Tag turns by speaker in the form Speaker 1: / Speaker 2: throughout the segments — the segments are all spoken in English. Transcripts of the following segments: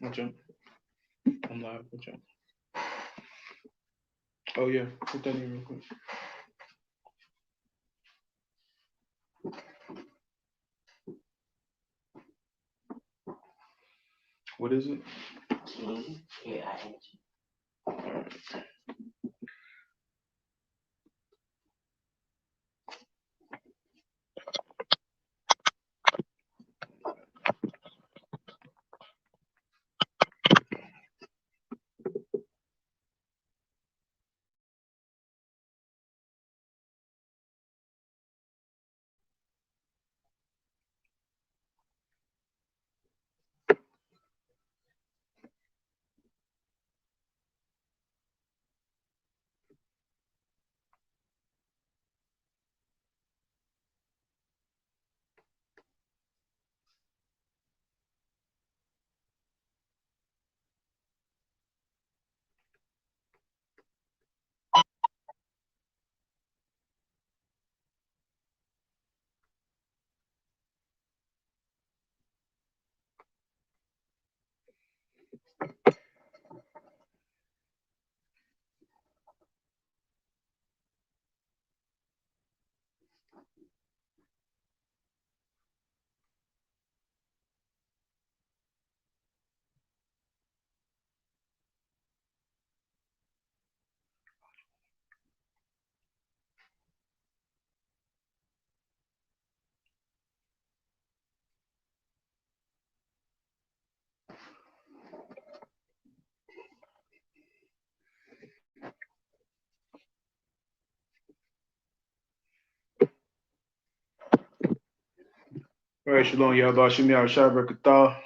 Speaker 1: Watch out. I'm live. Watch out. Oh yeah, put that in real quick. What is it?
Speaker 2: Yeah, I had you.
Speaker 1: All right, Shalom, Yahba Shimi Shai Brakatah.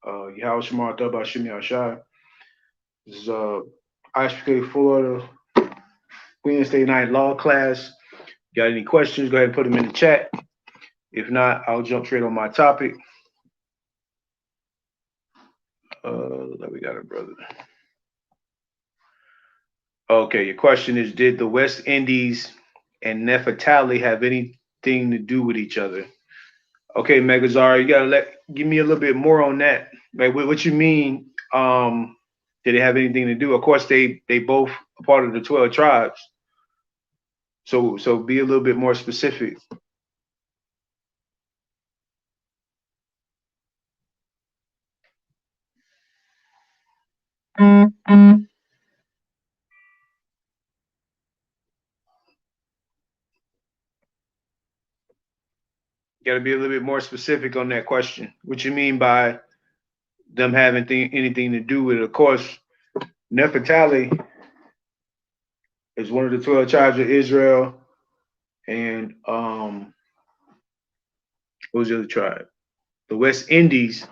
Speaker 1: Yahweh Shemar Daba Shimi Shai. This is ISPK Florida Wednesday night law class. Got any questions? Go ahead and put them in the chat. If not, I'll jump straight on my topic. We got it, brother. Okay, your question is: did the West Indies and Nefertali have anything to do with each other? Okay, Megazara, you gotta give me a little bit more on that. Like, what you mean? Did it have anything to do? Of course, they both a part of the 12 tribes. So be a little bit more specific. You gotta be a little bit more specific on that question. What you mean by them having anything to do with it? Of course, Nefertali is one of the 12 tribes of Israel, and what was the other tribe? The West Indies,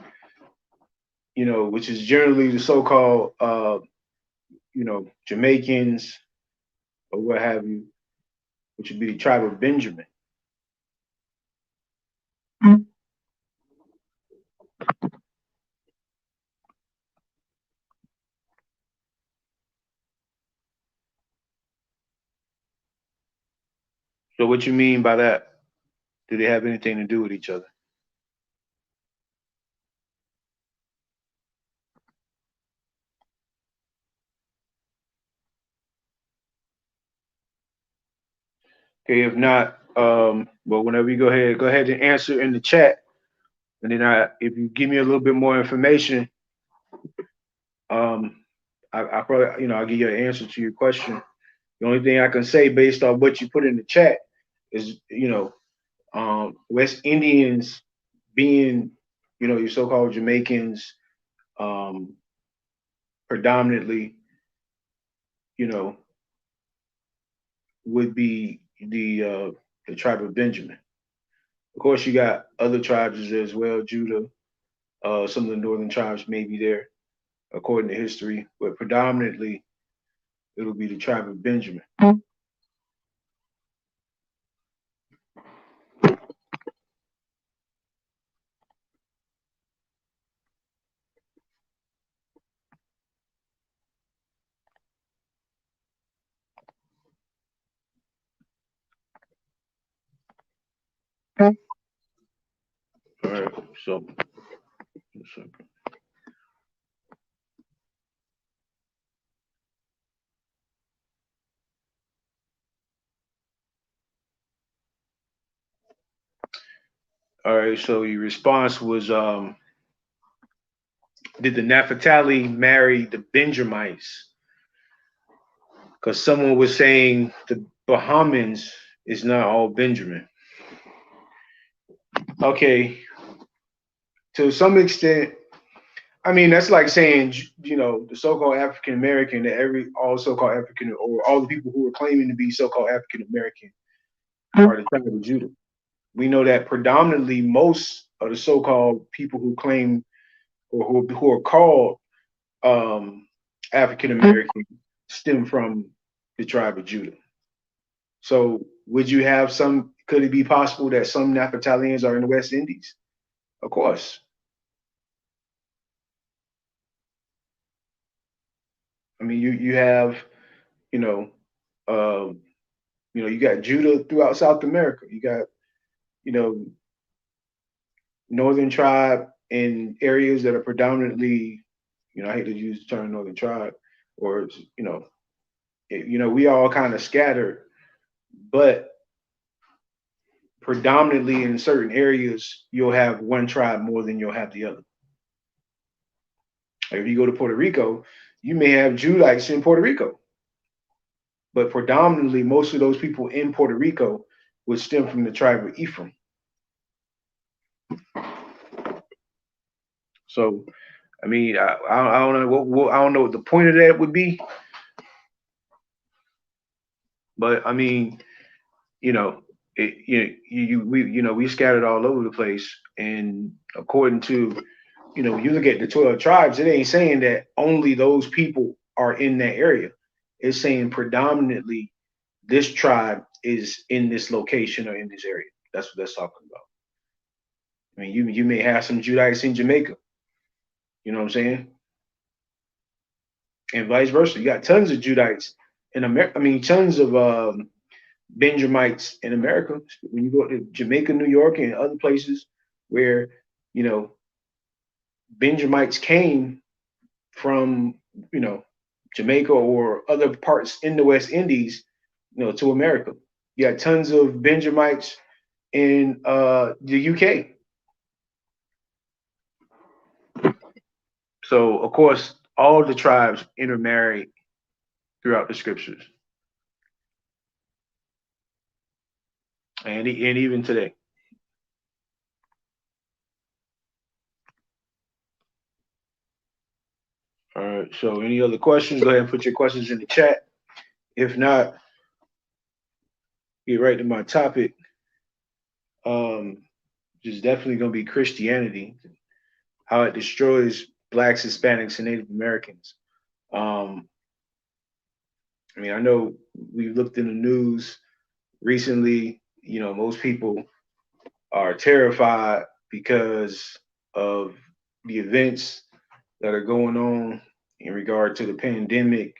Speaker 1: which is generally the so-called Jamaicans or what have you, which would be the tribe of Benjamin. So what you mean by that? Do they have anything to do with each other? Okay, if not, well, whenever you go ahead and answer in the chat, and then if you give me a little bit more information, um, I probably, I'll give you an answer to your question. The only thing I can say based on what you put in the chat is, West Indians being, your so-called Jamaicans, um, predominantly, you know, would be the tribe of Benjamin. Of course, you got other tribes there as well, Judah. Some of the northern tribes may be there, according to history, but predominantly it'll be the tribe of Benjamin. All right, so All right, so your response was did the Naphtali marry the Benjamites? Because someone was saying the Bahamans is not all Benjamin. Okay, to some extent, I mean that's like saying the so-called African American that all so-called African or all the people who are claiming to be so-called African American are the tribe of Judah. We know that predominantly most of the so-called people who claim or who are called African American stem from the tribe of Judah. So would you have some? Could it be possible that some Naphtalians are in the West Indies? Of course. I mean, you have you know you got Judah throughout South America. You got you know Northern tribe in areas that are predominantly I hate to use the term Northern tribe or we all kind of scattered, but predominantly in certain areas you'll have one tribe more than you'll have the other. Like if you go to Puerto Rico, you may have Judites in Puerto Rico, but predominantly most of those people in Puerto Rico would stem from the tribe of Ephraim. So, I mean, I don't know I don't know what the point of that would be, but I mean, you know, we scattered all over the place, and according to you look at the 12 tribes, it ain't saying that only those people are in that area. It's saying predominantly this tribe is in this location or in this area. That's what that's talking about. I mean, you may have some Judites in Jamaica. You know what I'm saying? And vice versa. You got tons of Judites in America. I mean, tons of Benjamites in America. When you go to Jamaica, New York, and other places where you know Benjamites came from, Jamaica or other parts in the West Indies, to America. You got tons of Benjamites in the UK. So, of course, all the tribes intermarried throughout the scriptures, and even today. All right. So, any other questions? Go ahead and put your questions in the chat. If not, get right to my topic. Which is definitely going to be Christianity, how it destroys blacks, Hispanics, and Native Americans. I mean, I know we looked in the news recently. Most people are terrified because of the events that are going on in regard to the pandemic.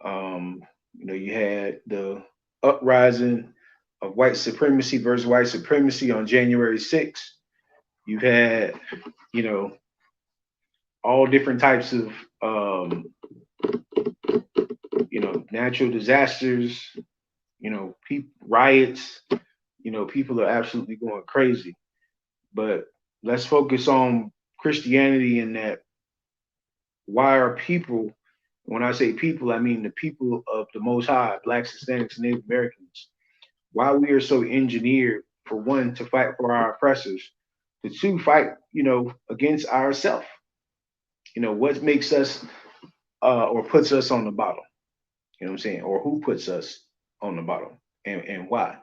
Speaker 1: You had the uprising of white supremacy versus white supremacy on January 6th. You've had, all different types of, natural disasters, riots. People are absolutely going crazy. But let's focus on Christianity in that. Why are people, when I say people, I mean the people of the Most High, blacks, Hispanics, and Native Americans, why we are so engineered, for one, to fight for our oppressors, to two, fight, against ourselves. What makes us or puts us on the bottom? You know what I'm saying? Or who puts us on the bottom and why?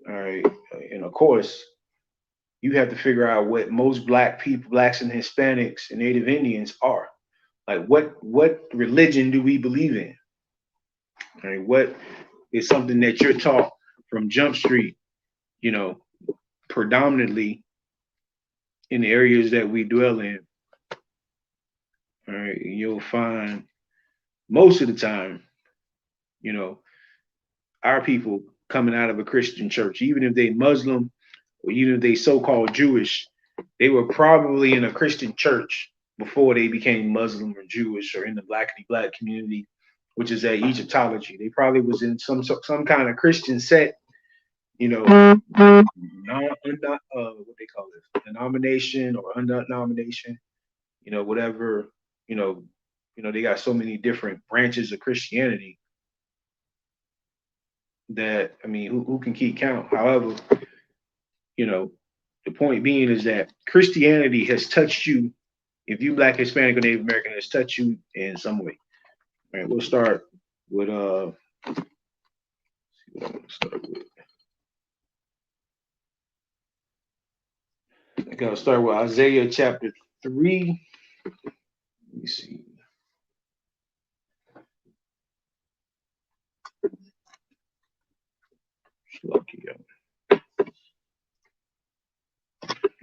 Speaker 1: All right. And of course, you have to figure out what most black people, blacks and Hispanics and Native Indians are. Like what religion do we believe in? All right, what is something that you're taught from Jump Street, predominantly in the areas that we dwell in. All right, you'll find most of the time, our people coming out of a Christian church, even if they Muslim or even if they so-called Jewish, they were probably in a Christian church before they became Muslim or Jewish or in the black community, which is that Egyptology. They probably was in some kind of Christian sect you know, non, what they call it, denomination or undenomination, whatever, you know, they got so many different branches of Christianity that, I mean, who can keep count? However, you know, the point being is that Christianity has touched you. If you Black, Hispanic, or Native American, has touched you in some way. All right, we'll start with see what I want to start with. I gotta start with Isaiah chapter 3. Let me see.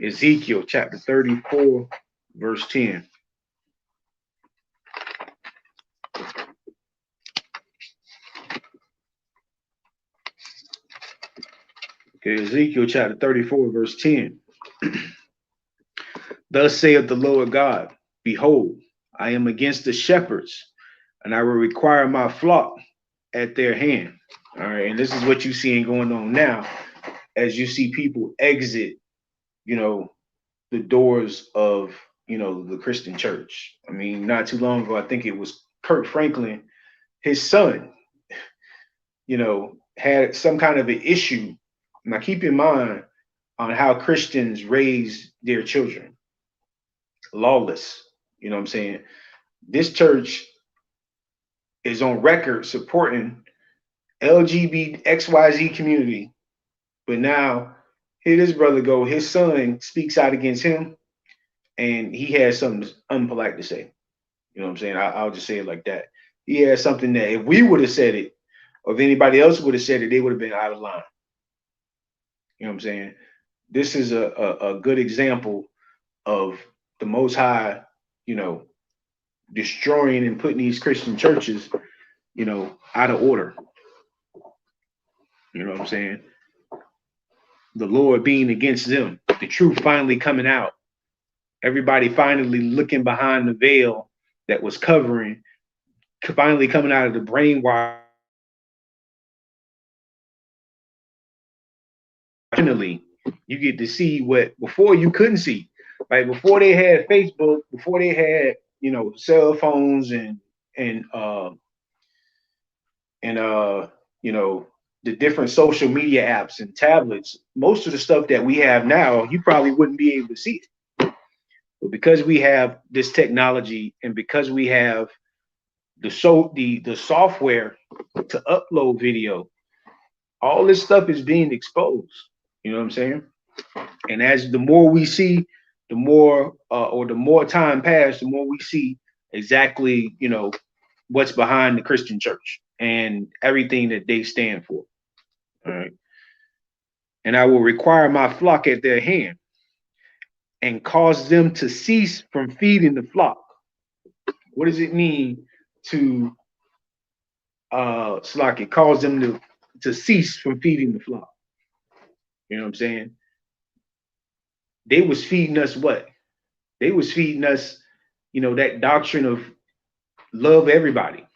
Speaker 1: Ezekiel chapter 34, verse 10. Okay, Ezekiel chapter 34, verse 10. Thus saith the Lord God, behold, I am against the shepherds, and I will require my flock at their hand. All right, and this is what you're seeing going on now as you see people exit, the doors of, the Christian church. I mean, not too long ago, I think it was Kirk Franklin, his son, had some kind of an issue. Now, keep in mind on how Christians raise their children, lawless. You know what I'm saying? This church is on record supporting LGBT XYZ community, but now here this brother go, his son speaks out against him, and he has something unpolite to say. You know what I'm saying? I'll just say it like that. He has something that if we would have said it, or if anybody else would have said it, they would have been out of line. You know what I'm saying? This is a good example of the Most High, destroying and putting these Christian churches, out of order. You know what I'm saying? The Lord being against them, the truth finally coming out. Everybody finally looking behind the veil that was covering, finally coming out of the brainwash. Finally, you get to see what before you couldn't see. Like before they had Facebook, before they had, cell phones and the different social media apps and tablets, most of the stuff that we have now, you probably wouldn't be able to see it. But because we have this technology and because we have the software to upload video, all this stuff is being exposed. You know what I'm saying? And as the more we see, the more or the more time passed, the more we see exactly, what's behind the Christian church and everything that they stand for. All right. And I will require my flock at their hand and cause them to cease from feeding the flock. What does it mean to Slocky, cause them to cease from feeding the flock? You know what I'm saying? They was feeding us what? They was feeding us, that doctrine of love everybody.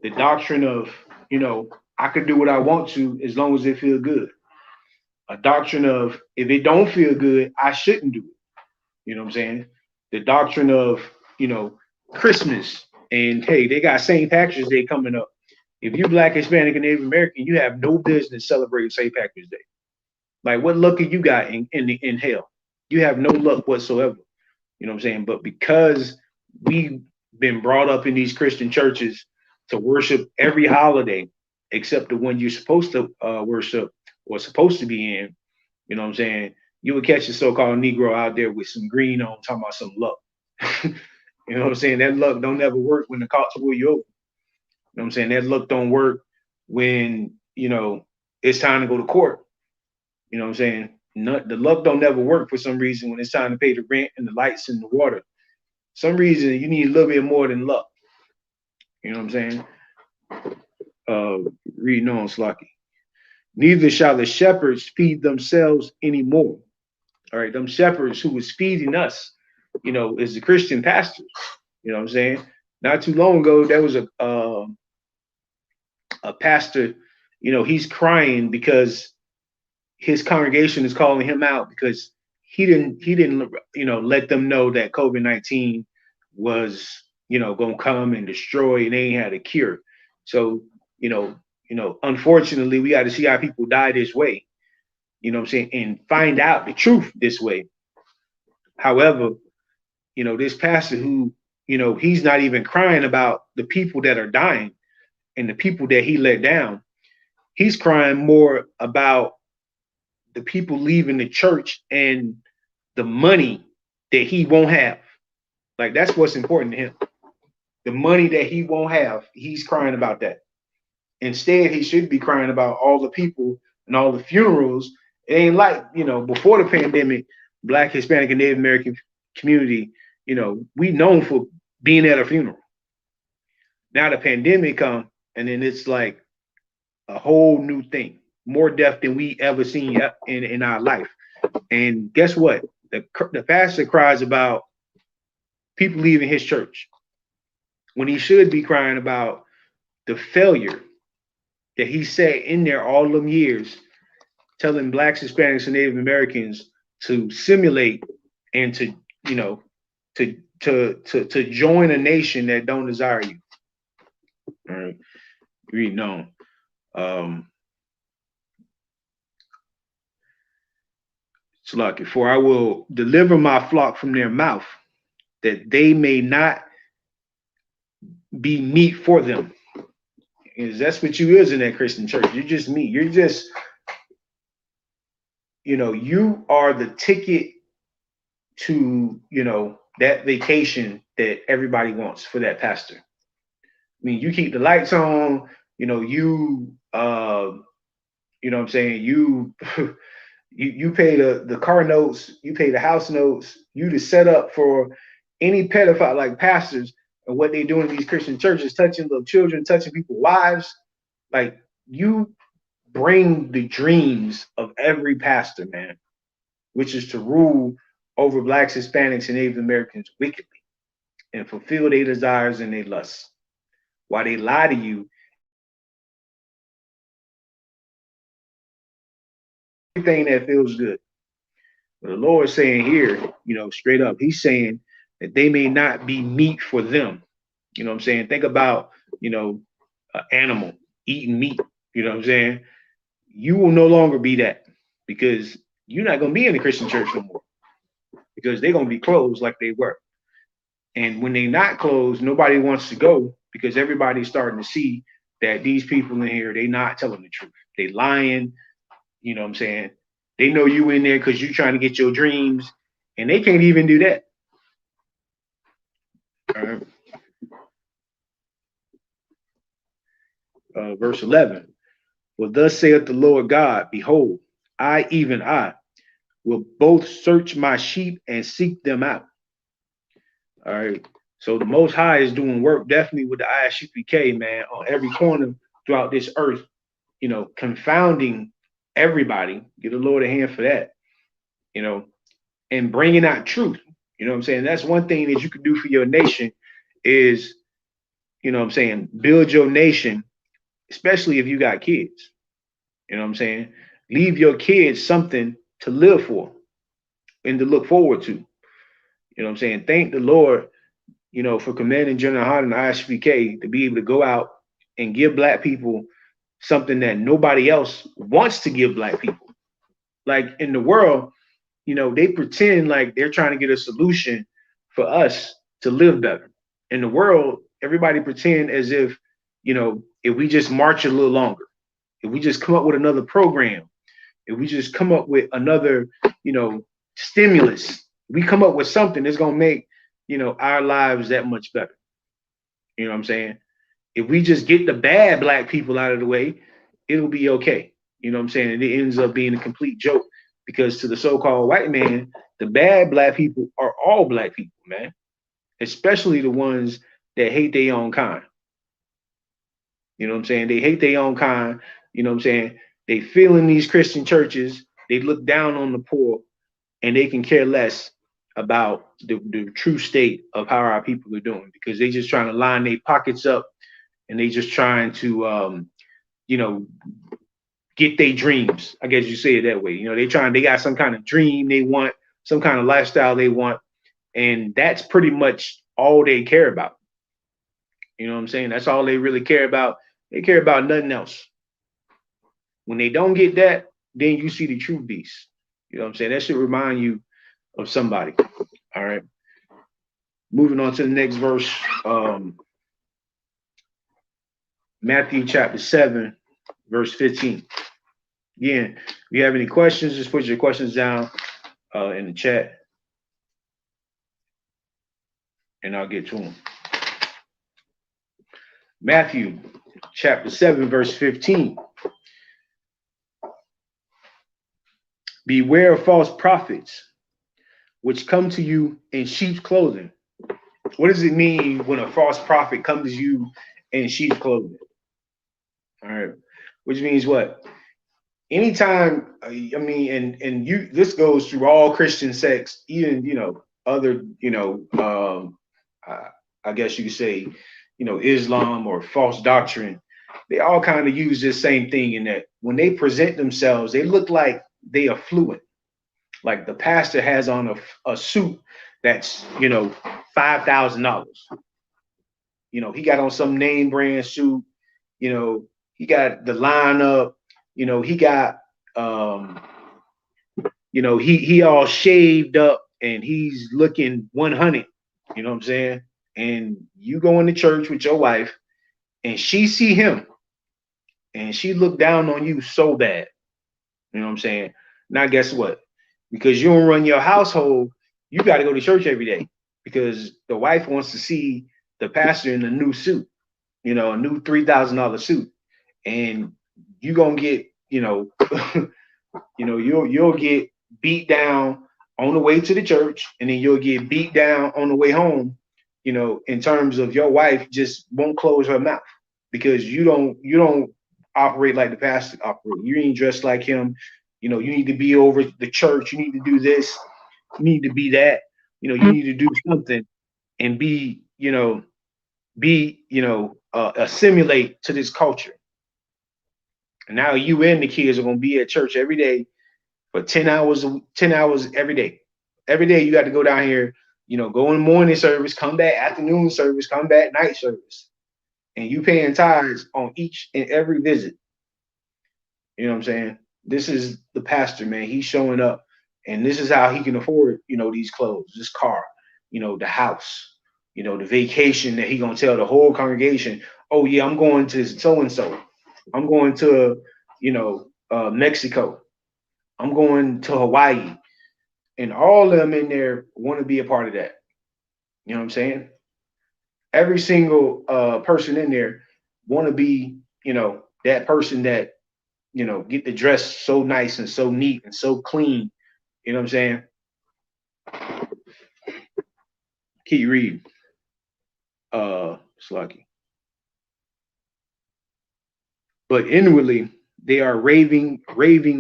Speaker 1: The doctrine of, I could do what I want to as long as it feel good. A doctrine of if it don't feel good, I shouldn't do it. You know what I'm saying? The doctrine of, Christmas and hey, they got St. Patrick's Day coming up. If you Black, Hispanic, and Native American, you have no business celebrating St. Patrick's Day. Like what luck have you got in hell? You have no luck whatsoever. You know what I'm saying? But because we've been brought up in these Christian churches to worship every holiday except the one you're supposed to worship or supposed to be in, you know what I'm saying? You would catch a so-called Negro out there with some green on talking about some luck. You know what I'm saying? That luck don't ever work when the cops pull you over. You know what I'm saying? That luck don't work when, it's time to go to court. You know what I'm saying? The luck don't never work for some reason when it's time to pay the rent and the lights and the water. Some reason you need a little bit more than luck. You know what I'm saying? Reading on, Slocky. Neither shall the shepherds feed themselves anymore. All right, them shepherds who was feeding us, is the Christian pastors. You know what I'm saying? Not too long ago, there was a pastor, he's crying because his congregation is calling him out because he didn't let them know that COVID-19 was gonna come and destroy, and they ain't had a cure. So unfortunately, we got to see our people die this way. You know what I'm saying, and find out the truth this way. However, this pastor who he's not even crying about the people that are dying and the people that he let down. He's crying more about the people leaving the church and the money that he won't have. Like, that's what's important to him. The money that he won't have, he's crying about that. Instead, he should be crying about all the people and all the funerals. It ain't like, before the pandemic, Black, Hispanic, and Native American community, we known for being at a funeral. Now the pandemic come, and then it's like a whole new thing, more death than we ever seen in our life. And guess what? The pastor cries about people leaving his church when he should be crying about the failure that he sat in there all them years telling Blacks, Hispanics, and Native Americans to simulate and to join a nation that don't desire you. All right, reading on. Salaki, for I will deliver my flock from their mouth, that they may not be meat for them. Because that's what you is in that Christian church. You're just meat. You're just, you are the ticket to, that vacation that everybody wants for that pastor. I mean, you keep the lights on, you know what I'm saying? You pay the car notes, you pay the house notes, you to set up for any pedophile like pastors and what they do in these Christian churches, touching little children, touching people's wives. Like, you bring the dreams of every pastor, man, which is to rule over Blacks, Hispanics, and Native Americans wickedly and fulfill their desires and their lusts while they lie to you. Everything that feels good. But the Lord is saying here, straight up, he's saying that they may not be meat for them. You know what I'm saying? Think about, an animal eating meat. You know what I'm saying? You will no longer be that, because you're not going to be in the Christian church no more, because they're going to be closed like they were. And when they're not closed, nobody wants to go, because everybody's starting to see that these people in here, they not telling the truth. They lying. You know what I'm saying? They know you in there because you're trying to get your dreams, and they can't even do that. All right. Verse 11. Well, thus saith the Lord God, behold, I, even I, will both search my sheep and seek them out. All right. So the Most High is doing work definitely with the ISUPK, man, on every corner throughout this earth, confounding everybody. Give the Lord a hand for that, and bringing out truth. You know what I'm saying? That's one thing that you can do for your nation is, build your nation, especially if you got kids. You know what I'm saying? Leave your kids something to live for and to look forward to. You know what I'm saying? Thank the Lord, for commanding General Hart and the ISUPK to be able to go out and give Black people something that nobody else wants to give Black people. Like, in the world, they pretend like they're trying to get a solution for us to live better. In the world, everybody pretend as if, if we just march a little longer, if we just come up with another program, if we just come up with another, stimulus, we come up with something that's going to make, our lives that much better. You know what I'm saying? If we just get the bad Black people out of the way, it'll be okay. You know what I'm saying? And it ends up being a complete joke, because to the so-called white man, the bad Black people are all Black people, man, especially the ones that hate their own kind. You know what I'm saying? They hate their own kind. You know what I'm saying? They feel in these Christian churches, they look down on the poor, and they can care less about the true state of how our people are doing, because they just trying to line their pockets up, and they just trying to, get their dreams. I guess you say it that way. You know, they got some kind of dream they want, some kind of lifestyle they want, and that's pretty much all they care about. You know what I'm saying? That's all they really care about. They care about nothing else. When they don't get that, then you see the true beast. You know what I'm saying? That should remind you of somebody. All right. Moving on to the next verse. Matthew chapter 7, verse 15. Again, if you have any questions, just put your questions down in the chat, and I'll get to them. Matthew chapter 7, verse 15. Beware of false prophets, which come to you in sheep's clothing. What does it mean when a false prophet comes to you in sheep's clothing? All right. Which means what? Anytime, I mean, and you, this goes through all Christian sects, even, you know, other, you know, I guess you could say, you know, Islam or false doctrine. They all kind of use this same thing in that when they present themselves, they look like they are fluent. Like the pastor has on a suit that's, you know, $5,000. You know, he got on some name brand suit. You know, he got the lineup. You know, he got, you know, he all shaved up and he's looking 100. You know what I'm saying? And you go into church with your wife and she see him and she look down on you so bad. You know what I'm saying? Now, guess what? Because you don't run your household, you got to go to church every day because the wife wants to see the pastor in a new suit, you know, a new $3,000 suit. And you're going to get, you know, you know, you'll get beat down on the way to the church, and then you'll get beat down on the way home, you know, in terms of your wife just won't close her mouth because you don't operate like the pastor operates. You ain't dressed like him. You know, you need to be over the church. You need to do this. You need to be that. You know, you need to do something and be, you know, assimilate to this culture. And now you and the kids are going to be at church every day for 10 hours every day. Every day you got to go down here, you know, go in morning service, come back afternoon service, come back night service. And you paying tithes on each and every visit. You know what I'm saying? This is the pastor, man. He's showing up, and this is how he can afford, you know, these clothes, this car, you know, the house, you know, the vacation that he gonna tell the whole congregation, oh yeah, I'm going to so and so, I'm going to, you know, Mexico, I'm going to Hawaii, and all of them in there want to be a part of that. You know what I'm saying? Every single person in there want to be, you know, that person that, you know, get the dress so nice and so neat and so clean. You know what I'm saying? Keep reading. Slucky. But inwardly, they are raving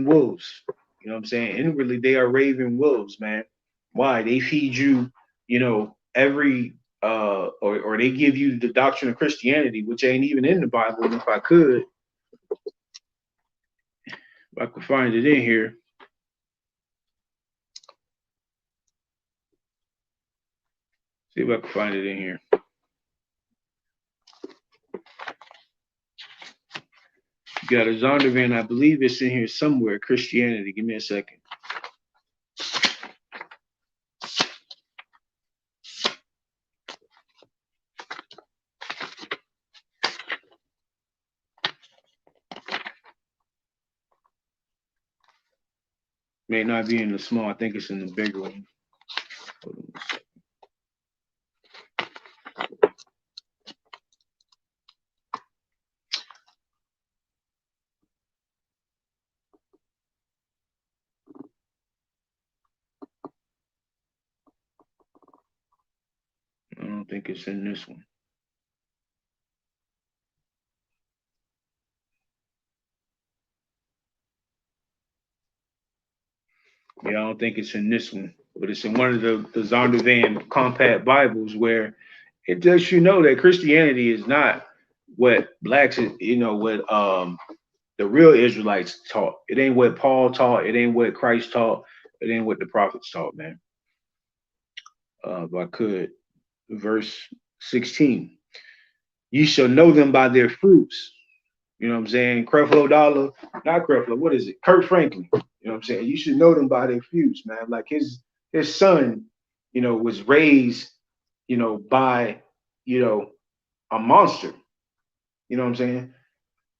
Speaker 1: wolves. You know what I'm saying? Inwardly, they are raving wolves, man. Why? They feed you, you know, every or they give you the doctrine of Christianity, which ain't even in the Bible. And if I could find it in here. See if I can find it in here. You got a Zondervan, I believe it's in here somewhere. Christianity. Give me a second. May not be in the small. I think it's in the bigger one. Hold on a second. I don't think it's in this one. Yeah, I don't think it's in this one, but it's in one of the Zondervan compact Bibles where it lets you know that Christianity is not what blacks, you know, what the real Israelites taught. It ain't what Paul taught. It ain't what Christ taught. It ain't what the prophets taught, man. If I could, verse 16. You shall know them by their fruits. You know what I'm saying? Creflo Dollar, not Creflo, what is it? Kurt Franklin. You know what I'm saying? You should know them by their fruits, man. Like his son, was raised, by, a monster. You know what I'm saying?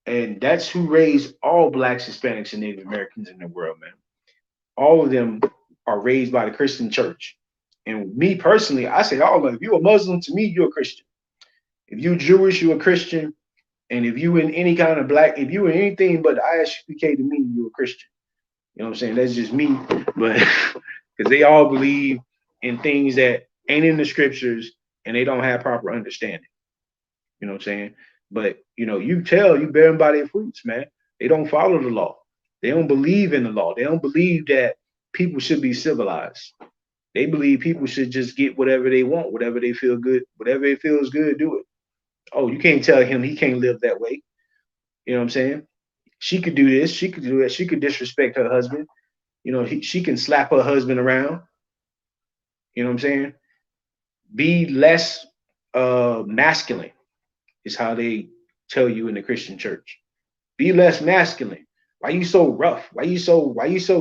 Speaker 1: And that's who raised all blacks, Hispanics, and Native Americans in the world, man. All of them are raised by the Christian church. And me personally, I say all of them. If you're a Muslim, to me, you're a Christian. If you're Jewish, you're a Christian. And if you in any kind of black, if you in anything but ISUPK, to me, you're a Christian. You know what I'm saying? That's just me. But because they all believe in things that ain't in the scriptures and they don't have proper understanding. You know what I'm saying? But you bear them by their fruits, man. They don't follow the law. They don't believe in the law. They don't believe that people should be civilized. They believe people should just get whatever they want, whatever they feel good, whatever it feels good, do it. Oh, you can't tell him he can't live that way. You know what I'm saying? She could do this. She could do that. She could disrespect her husband. She can slap her husband around. You know what I'm saying? Be less masculine is how they tell you in the Christian church. Be less masculine. Why you so rough? Why you so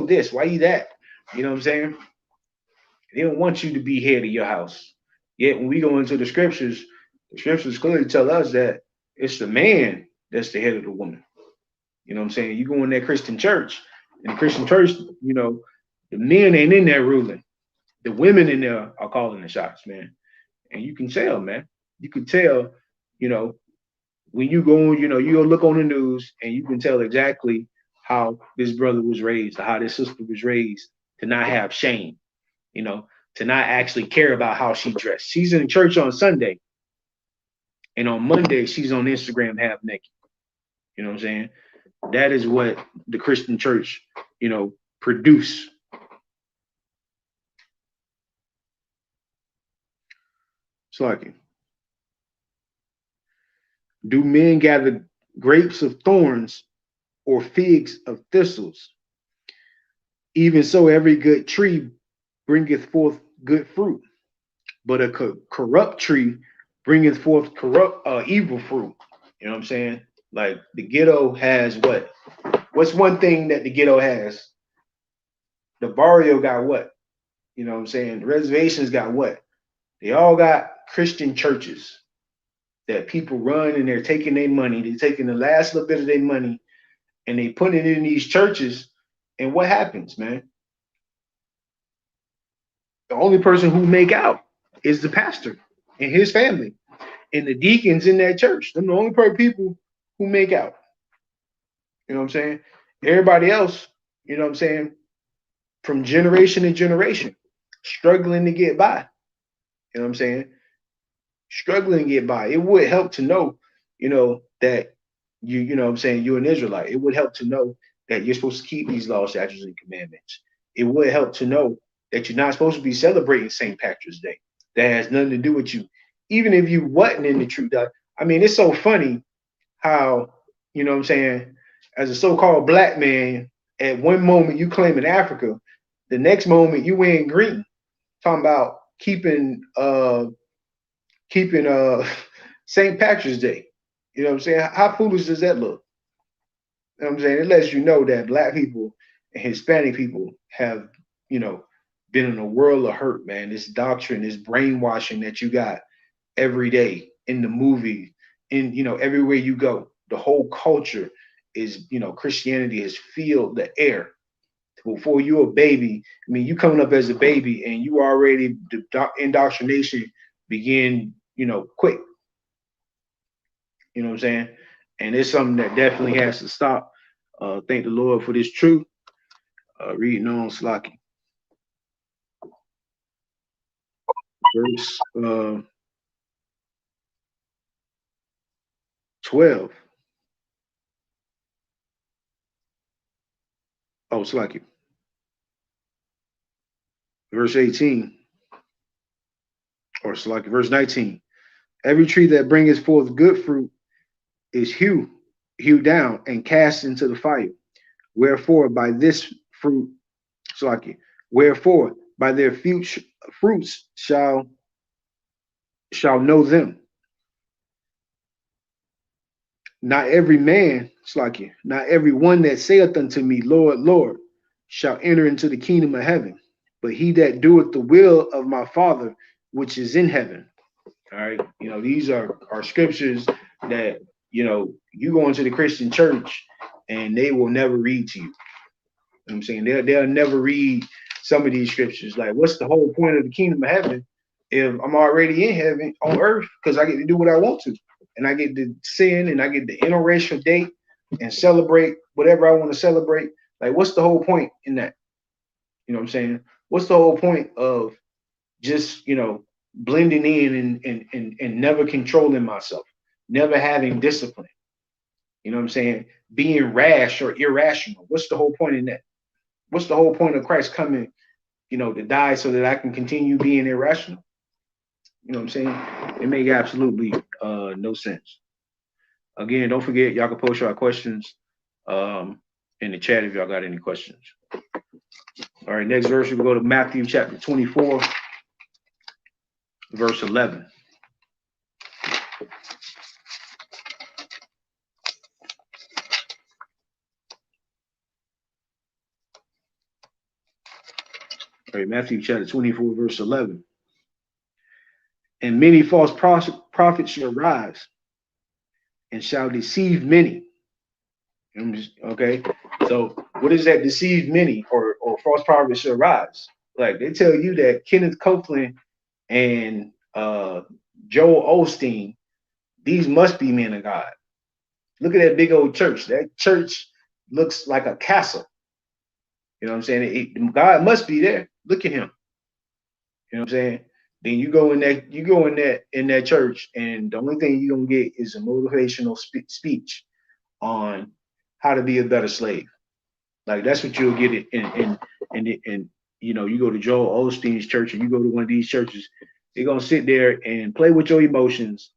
Speaker 1: this? Why you that? You know what I'm saying? They don't want you to be head of your house. Yet when we go into the scriptures clearly tell us that it's the man that's the head of the woman. You know what I'm saying? You go in that Christian church, in the Christian church, the men ain't in there ruling. The women in there are calling the shots, man. And you can tell, man. You can tell, when you go, you'll look on the news and you can tell exactly how this brother was raised, or how this sister was raised to not have shame, to not actually care about how she dressed. She's in church on Sunday, and on Monday, she's on Instagram half naked. You know what I'm saying? That is what the Christian church, produce. It's like, do men gather grapes of thorns or figs of thistles? Even so, every good tree bringeth forth good fruit, but a corrupt tree bringeth forth evil fruit. You know what I'm saying? Like the ghetto has what? What's one thing that the ghetto has? The barrio got what? You know what I'm saying? The reservations got what? They all got Christian churches that people run, and they're taking their money. They're taking the last little bit of their money and they put it in these churches. And what happens, man? The only person who make out is the pastor and his family and the deacons in that church. They're the only people who make out. You know what I'm saying? Everybody else, you know what I'm saying, from generation to generation, struggling to get by. You know what I'm saying? Struggling to get by. It would help to know, that you know what I'm saying, you're an Israelite. It would help to know that you're supposed to keep these laws, statutes, and commandments. It would help to know that you're not supposed to be celebrating St. Patrick's Day. That has nothing to do with you. Even if you wasn't in the truth. I mean, it's so funny how, you know what I'm saying, as a so-called black man, at one moment you claiming Africa, the next moment you wearing green, talking about keeping St. Patrick's Day. You know what I'm saying? How foolish does that look? You know what I'm saying? It lets you know that black people and Hispanic people have, been in a world of hurt, man. This doctrine, this brainwashing that you got every day in the movie, everywhere you go. The whole culture is, Christianity has filled the air. Before you're a baby, I mean, you coming up as a baby and you already, the indoctrination begin, quick. You know what I'm saying? And it's something that definitely has to stop. Thank the Lord for this truth. Reading on Slaki. Verse 12. Oh, Slaki. Verse 18. Or Slaki. Verse 19. Every tree that bringeth forth good fruit is hew, hewed down and cast into the fire. Wherefore by this fruit, Slaki, wherefore by their future fruits shall know them. Not every man, Slaki, not every one that saith unto me, Lord, Lord, shall enter into the kingdom of heaven, but he that doeth the will of my Father which is in heaven. All right. These are scriptures that, you go into the Christian church and they will never read to you. You know what I'm saying? They'll never read some of these scriptures. Like, what's the whole point of the kingdom of heaven if I'm already in heaven on earth because I get to do what I want to? And I get to sin and I get the interracial date and celebrate whatever I want to celebrate. Like, what's the whole point in that? You know what I'm saying? What's the whole point of just, blending in and never controlling myself, never having discipline? You know what I'm saying? Being rash or irrational. What's the whole point in that? What's the whole point of Christ coming, to die so that I can continue being irrational? You know what I'm saying? It make absolutely no sense. Again, don't forget, y'all can post your questions in the chat if y'all got any questions. All right, next verse, we go to Matthew chapter 24, verse 11. All right, Matthew chapter 24, verse 11. And many false prophets shall rise and shall deceive many. Okay, so what is that? Deceive many or false prophets shall rise. Like, they tell you that Kenneth Copeland and Joel Osteen, these must be men of God. Look at that big old church. That church looks like a castle. You know what I'm saying? God must be there. Look at him. You know what I'm saying? Then you go in that church, and the only thing you're gonna get is a motivational speech on how to be a better slave. Like, that's what you'll get it in you go to Joel Osteen's church, and you go to one of these churches, they're gonna sit there and play with your emotions.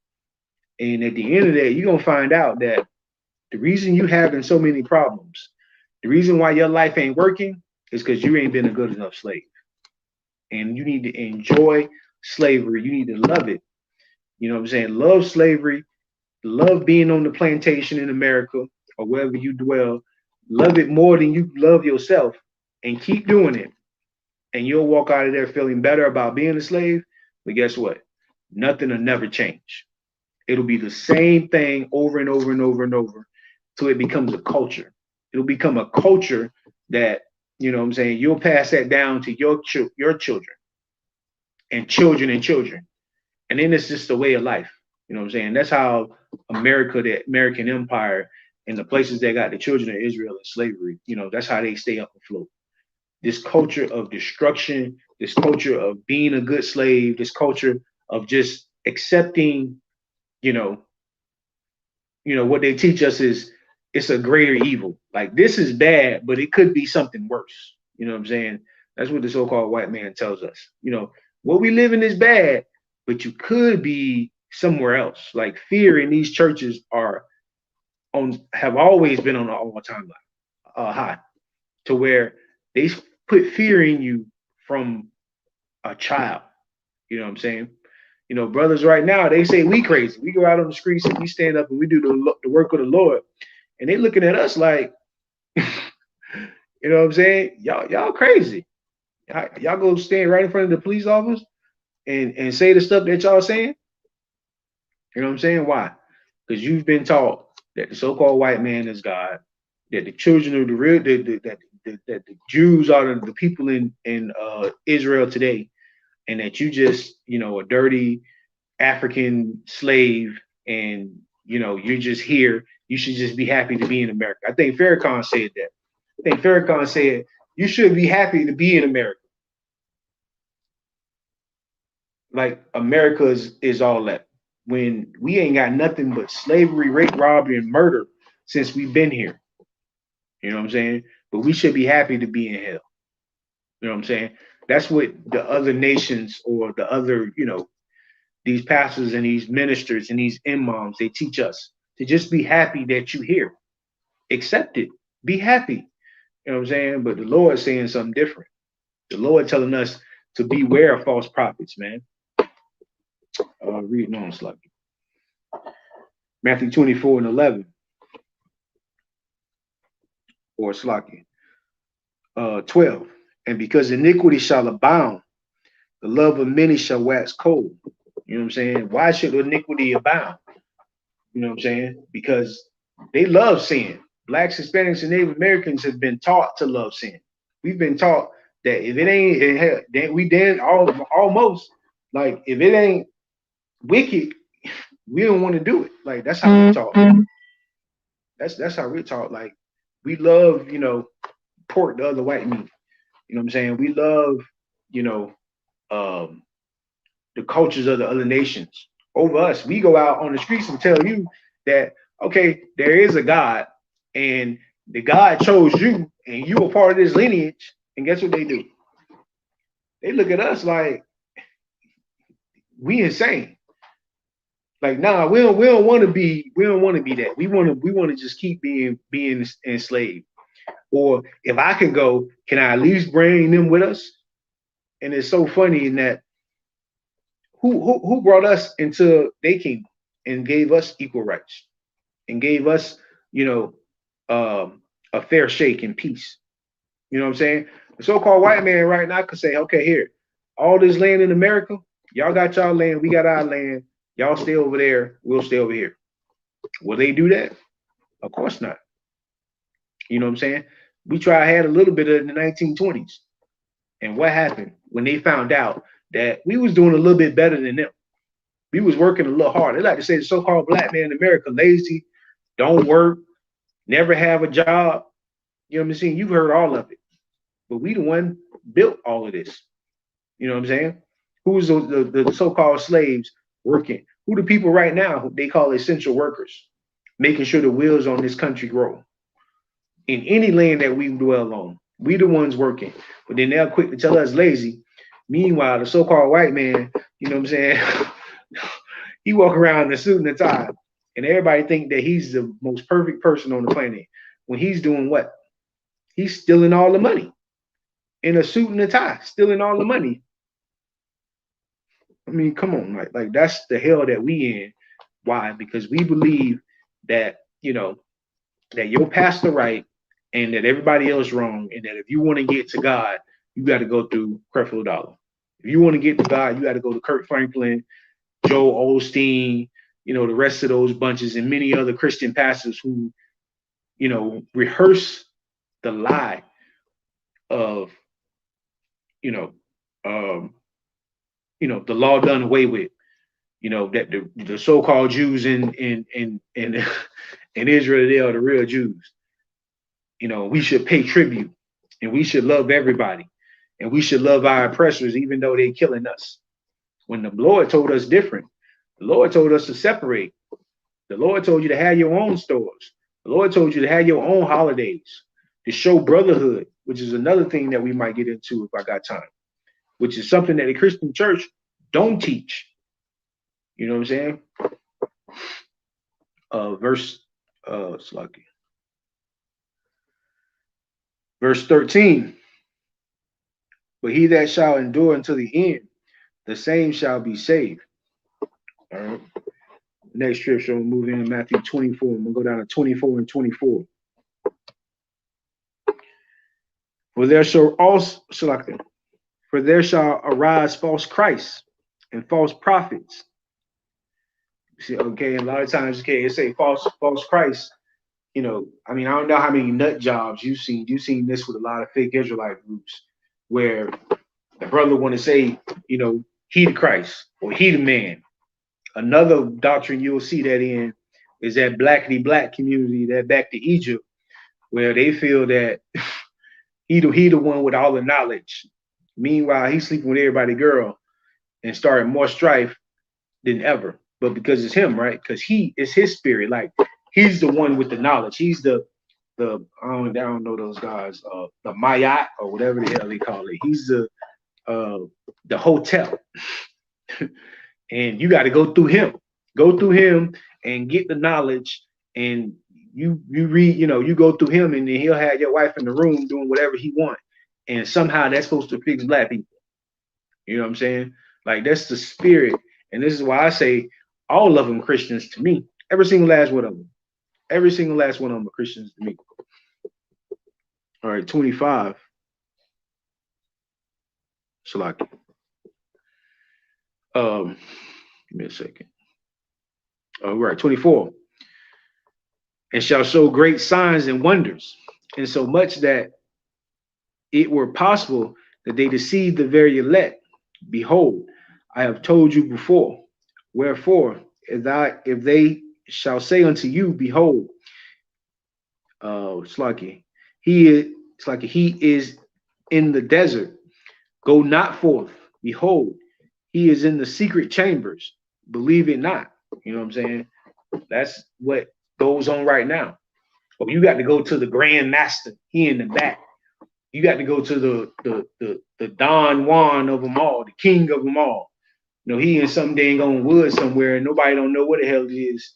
Speaker 1: And at the end of that, you're gonna find out that the reason you having so many problems, the reason why your life ain't working, is because you ain't been a good enough slave. And you need to enjoy slavery. You need to love it. You know what I'm saying? Love slavery. Love being on the plantation in America or wherever you dwell. Love it more than you love yourself, and keep doing it. And you'll walk out of there feeling better about being a slave. But guess what? Nothing will never change. It'll be the same thing over and over and over and over till it becomes a culture. It'll become a culture that, you know what I'm saying, you'll pass that down to your children and children and children. And then it's just the way of life. You know what I'm saying? That's how America, the American empire, and the places that got the children of Israel in slavery, that's how they stay up afloat. This culture of destruction, this culture of being a good slave, this culture of just accepting, what they teach us is it's a greater evil. Like, this is bad, but it could be something worse. You know what I'm saying? That's what the so-called white man tells us. What we live in is bad, but you could be somewhere else. Like, fear in these churches have always been on an all-time high, to where they put fear in you from a child. You know what I'm saying? Brothers right now, they say we crazy. We go out on the streets and we stand up and we do the work of the Lord, and they looking at us like, you know what I'm saying? Y'all crazy. Y'all go stand right in front of the police office and say the stuff that y'all saying. You know what I'm saying? Why? Because you've been taught that the so-called white man is God, that the children of the real, that the Jews are the people in Israel today, and that you just, a dirty African slave, and you're just here. You should just be happy to be in America. I think Farrakhan said that. I think Farrakhan said you should be happy to be in America. Like, America is all that, when we ain't got nothing but slavery, rape, robbery, and murder since we've been here. You know what I'm saying? But we should be happy to be in hell. You know what I'm saying? That's what the other nations or the other, these pastors and these ministers and these imams, they teach us. to just be happy that you here. Accept it. Be happy. You know what I'm saying? But the Lord is saying something different. The Lord telling us to beware of false prophets, man. Reading on slightly. Matthew 24:11. Or Slaki. 12. And because iniquity shall abound, the love of many shall wax cold. You know what I'm saying? Why should iniquity abound? You know what I'm saying? Because they love sin. Blacks, Hispanics, and Native Americans have been taught to love sin. We've been taught that if it ain't, we did almost like if it ain't wicked, we don't want to do it. Like that's how we talk. That's how we talk. Like we love, pork the other white meat. You know what I'm saying? We love, the cultures of the other nations over us. We go out on the streets and tell you that, okay, there is a God and the God chose you and you were part of this lineage. And guess what they do? They look at us like we insane. Like, nah, we don't want to be that. We want to just keep being enslaved. Or if I can go, can I at least bring them with us? And it's so funny in that who brought us into their kingdom and gave us equal rights and gave us, a fair shake and peace. You know what I'm saying? The so-called white man right now could say, okay, here, all this land in America, y'all got y'all land, we got our land. Y'all stay over there, we'll stay over here. Will they do that? Of course not. You know what I'm saying? We had a little bit of it in the 1920s. And what happened when they found out that we was doing a little bit better than them? We was working a little hard. They like to say the so-called black man in America, lazy, don't work, never have a job. You know what I'm saying? You've heard all of it. But we the one built all of this. You know what I'm saying? Who's the so-called slaves working? Who the people right now who they call essential workers, making sure the wheels on this country grow. In any land that we dwell on, we the ones working. But then they're quick to tell us lazy. Meanwhile, the so-called white man, you know what I'm saying? He walk around in a suit and a tie, and everybody think that he's the most perfect person on the planet. When he's doing what? He's stealing all the money in a suit and a tie, stealing all the money. I mean, come on, like that's the hell that we in. Why? Because we believe that, that your pastor right and that everybody else wrong, and that if you want to get to God, you got to go through Creflo Dollar. If you want to get to God, you got to go to Kirk Franklin, Joel Osteen, the rest of those bunches, and many other Christian pastors who, rehearse the lie of, the law done away with. That the so-called Jews in Israel, they are the real Jews. We should pay tribute and we should love everybody and we should love our oppressors, even though they're killing us. When the Lord told us different, the Lord told us to separate. The Lord told you to have your own stores. The Lord told you to have your own holidays, to show brotherhood, which is another thing that we might get into if I got time, which is something that the Christian church don't teach. You know what I'm saying? Verse 13. But he that shall endure until the end, the same shall be saved. All right. Next scripture, we'll move in Matthew 24. We'll go down to 24 and 24. For there shall arise false Christs and false prophets. See, okay, a lot of times, okay, it say false Christ. I don't know how many nut jobs you've seen. You've seen this with a lot of fake Israelite groups where the brother want to say, he the Christ or he the man. Another doctrine you'll see that in is that blackity black community, that back to Egypt, where they feel that he the one with all the knowledge. Meanwhile, he's sleeping with everybody's girl and starting more strife than ever. But because it's him, right? Because he is his spirit. Like he's the one with the knowledge. He's the I don't know those guys, the Mayat or whatever the hell they call it. He's the hotel. And you got to go through him and get the knowledge and you read, you go through him, and then he'll have your wife in the room doing whatever he wants, and somehow that's supposed to fix black people. You know what I'm saying? Like that's the spirit, and this is why I say all of them Christians to me. Every single last one of them. Every single last one of them are Christians to me. All right, 25. Shalaki. Give me a second. All right, 24. And shall show great signs and wonders, and so much that it were possible that they deceived the very elect. Behold, I have told you before. Wherefore, if they shall say unto you, behold, it's like he is in the desert. Go not forth. Behold, he is in the secret chambers. Believe it not. You know what I'm saying? That's what goes on right now. Oh, you got to go to the Grand Master. He in the back. You got to go to the Don Juan of them all, the king of them all. He in some dang on wood somewhere, and nobody don't know what the hell it is.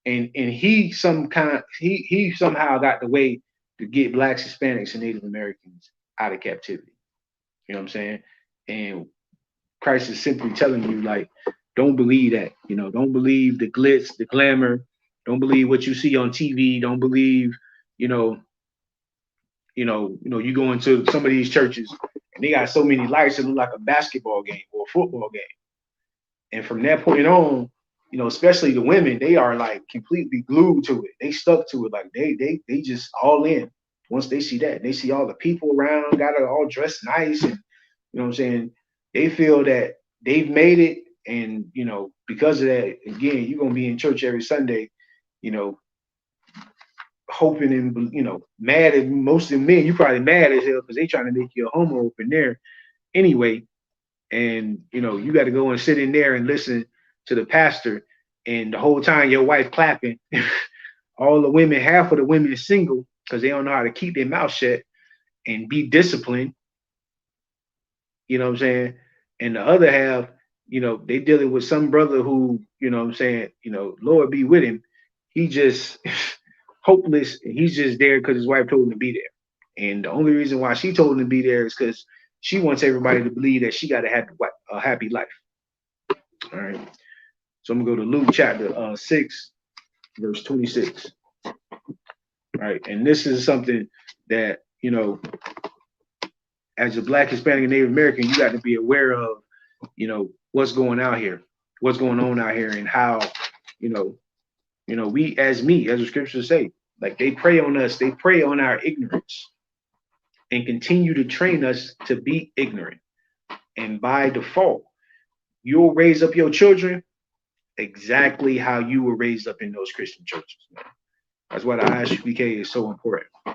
Speaker 1: And he somehow got the way to get blacks, Hispanics, and Native Americans out of captivity. You know what I'm saying? And Christ is simply telling you, like, don't believe that. Don't believe the glitz, the glamour. Don't believe what you see on TV. Don't believe, you go into some of these churches and they got so many lights that look like a basketball game or a football game. And from that point on, especially the women, they are like completely glued to it. They stuck to it. Like they just all in. Once they see that, they see all the people around, got it all dressed nice, and you know what I'm saying? They feel that they've made it, and because of that, again, you're gonna be in church every Sunday, hoping and mad at most of the men. You probably mad as hell because they trying to make you a homo up in there anyway. And you got to go and sit in there and listen to the pastor, and the whole time your wife clapping. All the women, half of the women is single because they don't know how to keep their mouth shut and be disciplined. You know what I'm saying? And the other half, they dealing with some brother who, Lord be with him. He just hopeless. And he's just there because his wife told him to be there. And the only reason why she told him to be there is because she wants everybody to believe that she got a happy life. All right. So I'm going to go to Luke chapter 6, verse 26. All right. And this is something that, as a Black, Hispanic, and Native American, you got to be aware of, what's going on out here, and how, we, as the scriptures say, like they prey on us, they prey on our ignorance and continue to train us to be ignorant. And by default, you'll raise up your children exactly how you were raised up in those Christian churches. That's why the ISUPK is so important. You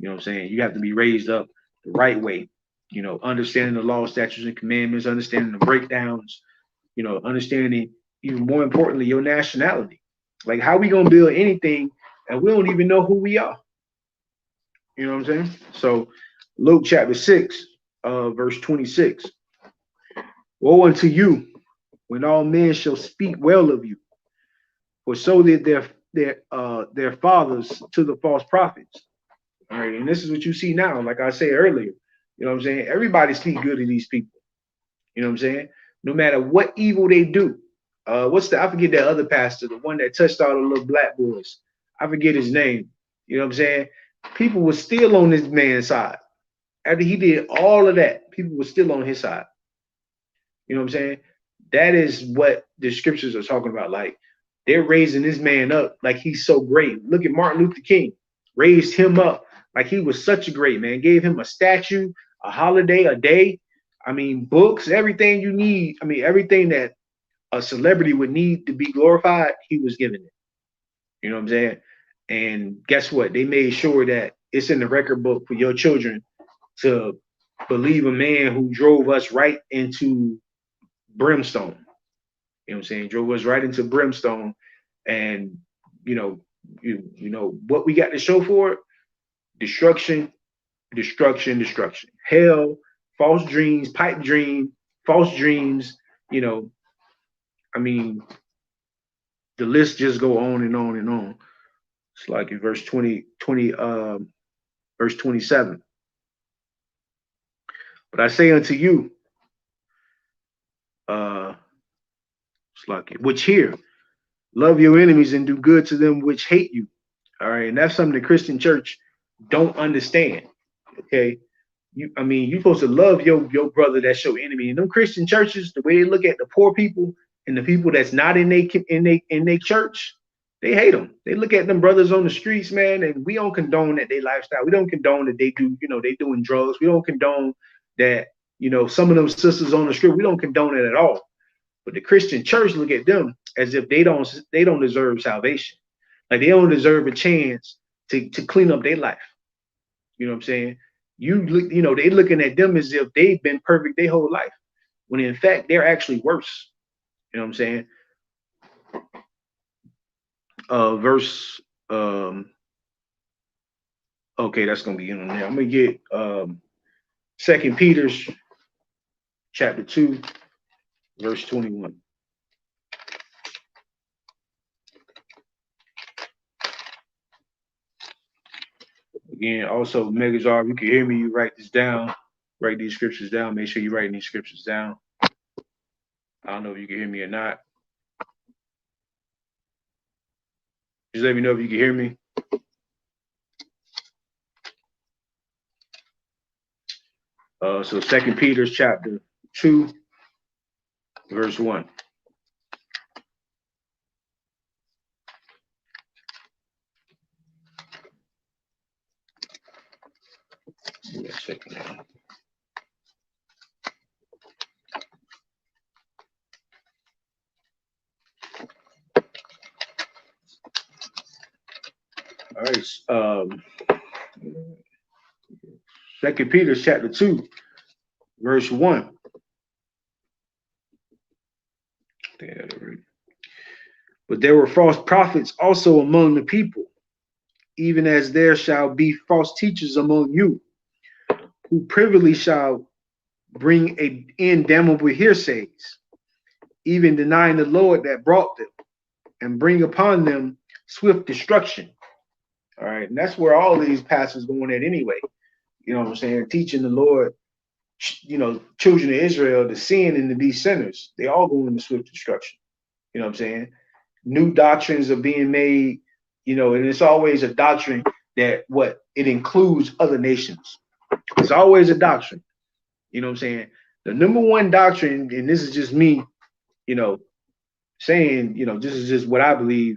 Speaker 1: know what I'm saying? You have to be raised up the right way, understanding the law, statutes, and commandments, understanding the breakdowns, understanding, even more importantly, your nationality. Like, how we going to build anything and we don't even know who we are? You know what I'm saying? So Luke chapter 6, verse 26. Woe unto you when all men shall speak well of you, for so did their fathers to the false prophets. All right, and this is what you see now. Like I said earlier, you know what I'm saying? Everybody speak good of these people. You know what I'm saying? No matter what evil they do. I forget that other pastor, the one that touched all the little black boys. I forget his name. You know what I'm saying? People were still on this man's side. After he did all of that, people were still on his side. You know what I'm saying? That is what the scriptures are talking about. Like, they're raising this man up like he's so great. Look at Martin Luther King. Raised him up like he was such a great man. Gave him a statue, a holiday, a day. I mean, books, everything you need. I mean, everything that a celebrity would need to be glorified, he was given it. You know what I'm saying? And guess what? They made sure that it's in the record book for your children to believe a man who drove us right into brimstone. You know what I'm saying? Drove us right into brimstone. And you know what we got to show for it? Destruction, destruction, destruction. Hell, false dreams, pipe dream, false dreams, I mean, the list just go on and on and on. It's like in verse 20, verse 27. But I say unto you, it's like which hear, love your enemies and do good to them which hate you. All right, and that's something the Christian church don't understand. Okay, I mean, you're supposed to love your brother that's your enemy. And them Christian churches, the way they look at the poor people and the people that's not in they church, they hate them. They look at them brothers on the streets, man, and we don't condone that they lifestyle. We don't condone that they do, they doing drugs. We don't condone that, some of them sisters on the street. We don't condone it at all. But the Christian church look at them as if they don't deserve salvation. Like they don't deserve a chance to clean up their life. You know what I'm saying? They looking at them as if they've been perfect their whole life, when in fact they're actually worse. You know what I'm saying? Verse okay, that's gonna be in there. I'm gonna get 2 Peter's chapter 2, verse 21. Again, also, Megazar, you can hear me, you write this down, write these scriptures down. Make sure you're writing these scriptures down. I don't know if you can hear me or not. Just let me know if you can hear me. So 2 Peter's chapter 2, verse 1. Wait a second now. All right. 2 Peter chapter 2, verse 1. But there were false prophets also among the people, even as there shall be false teachers among you, who privily shall bring in damnable hearsays, even denying the Lord that brought them, and bring upon them swift destruction. All right, and that's where all of these pastors going at anyway. You know what I'm saying? Teaching the Lord, children of Israel to sin and to be sinners. They all go into swift destruction. You know what I'm saying? New doctrines are being made, and it's always a doctrine that it includes other nations. It's always a doctrine. You know what I'm saying? The number one doctrine, and this is just me, saying, this is just what I believe.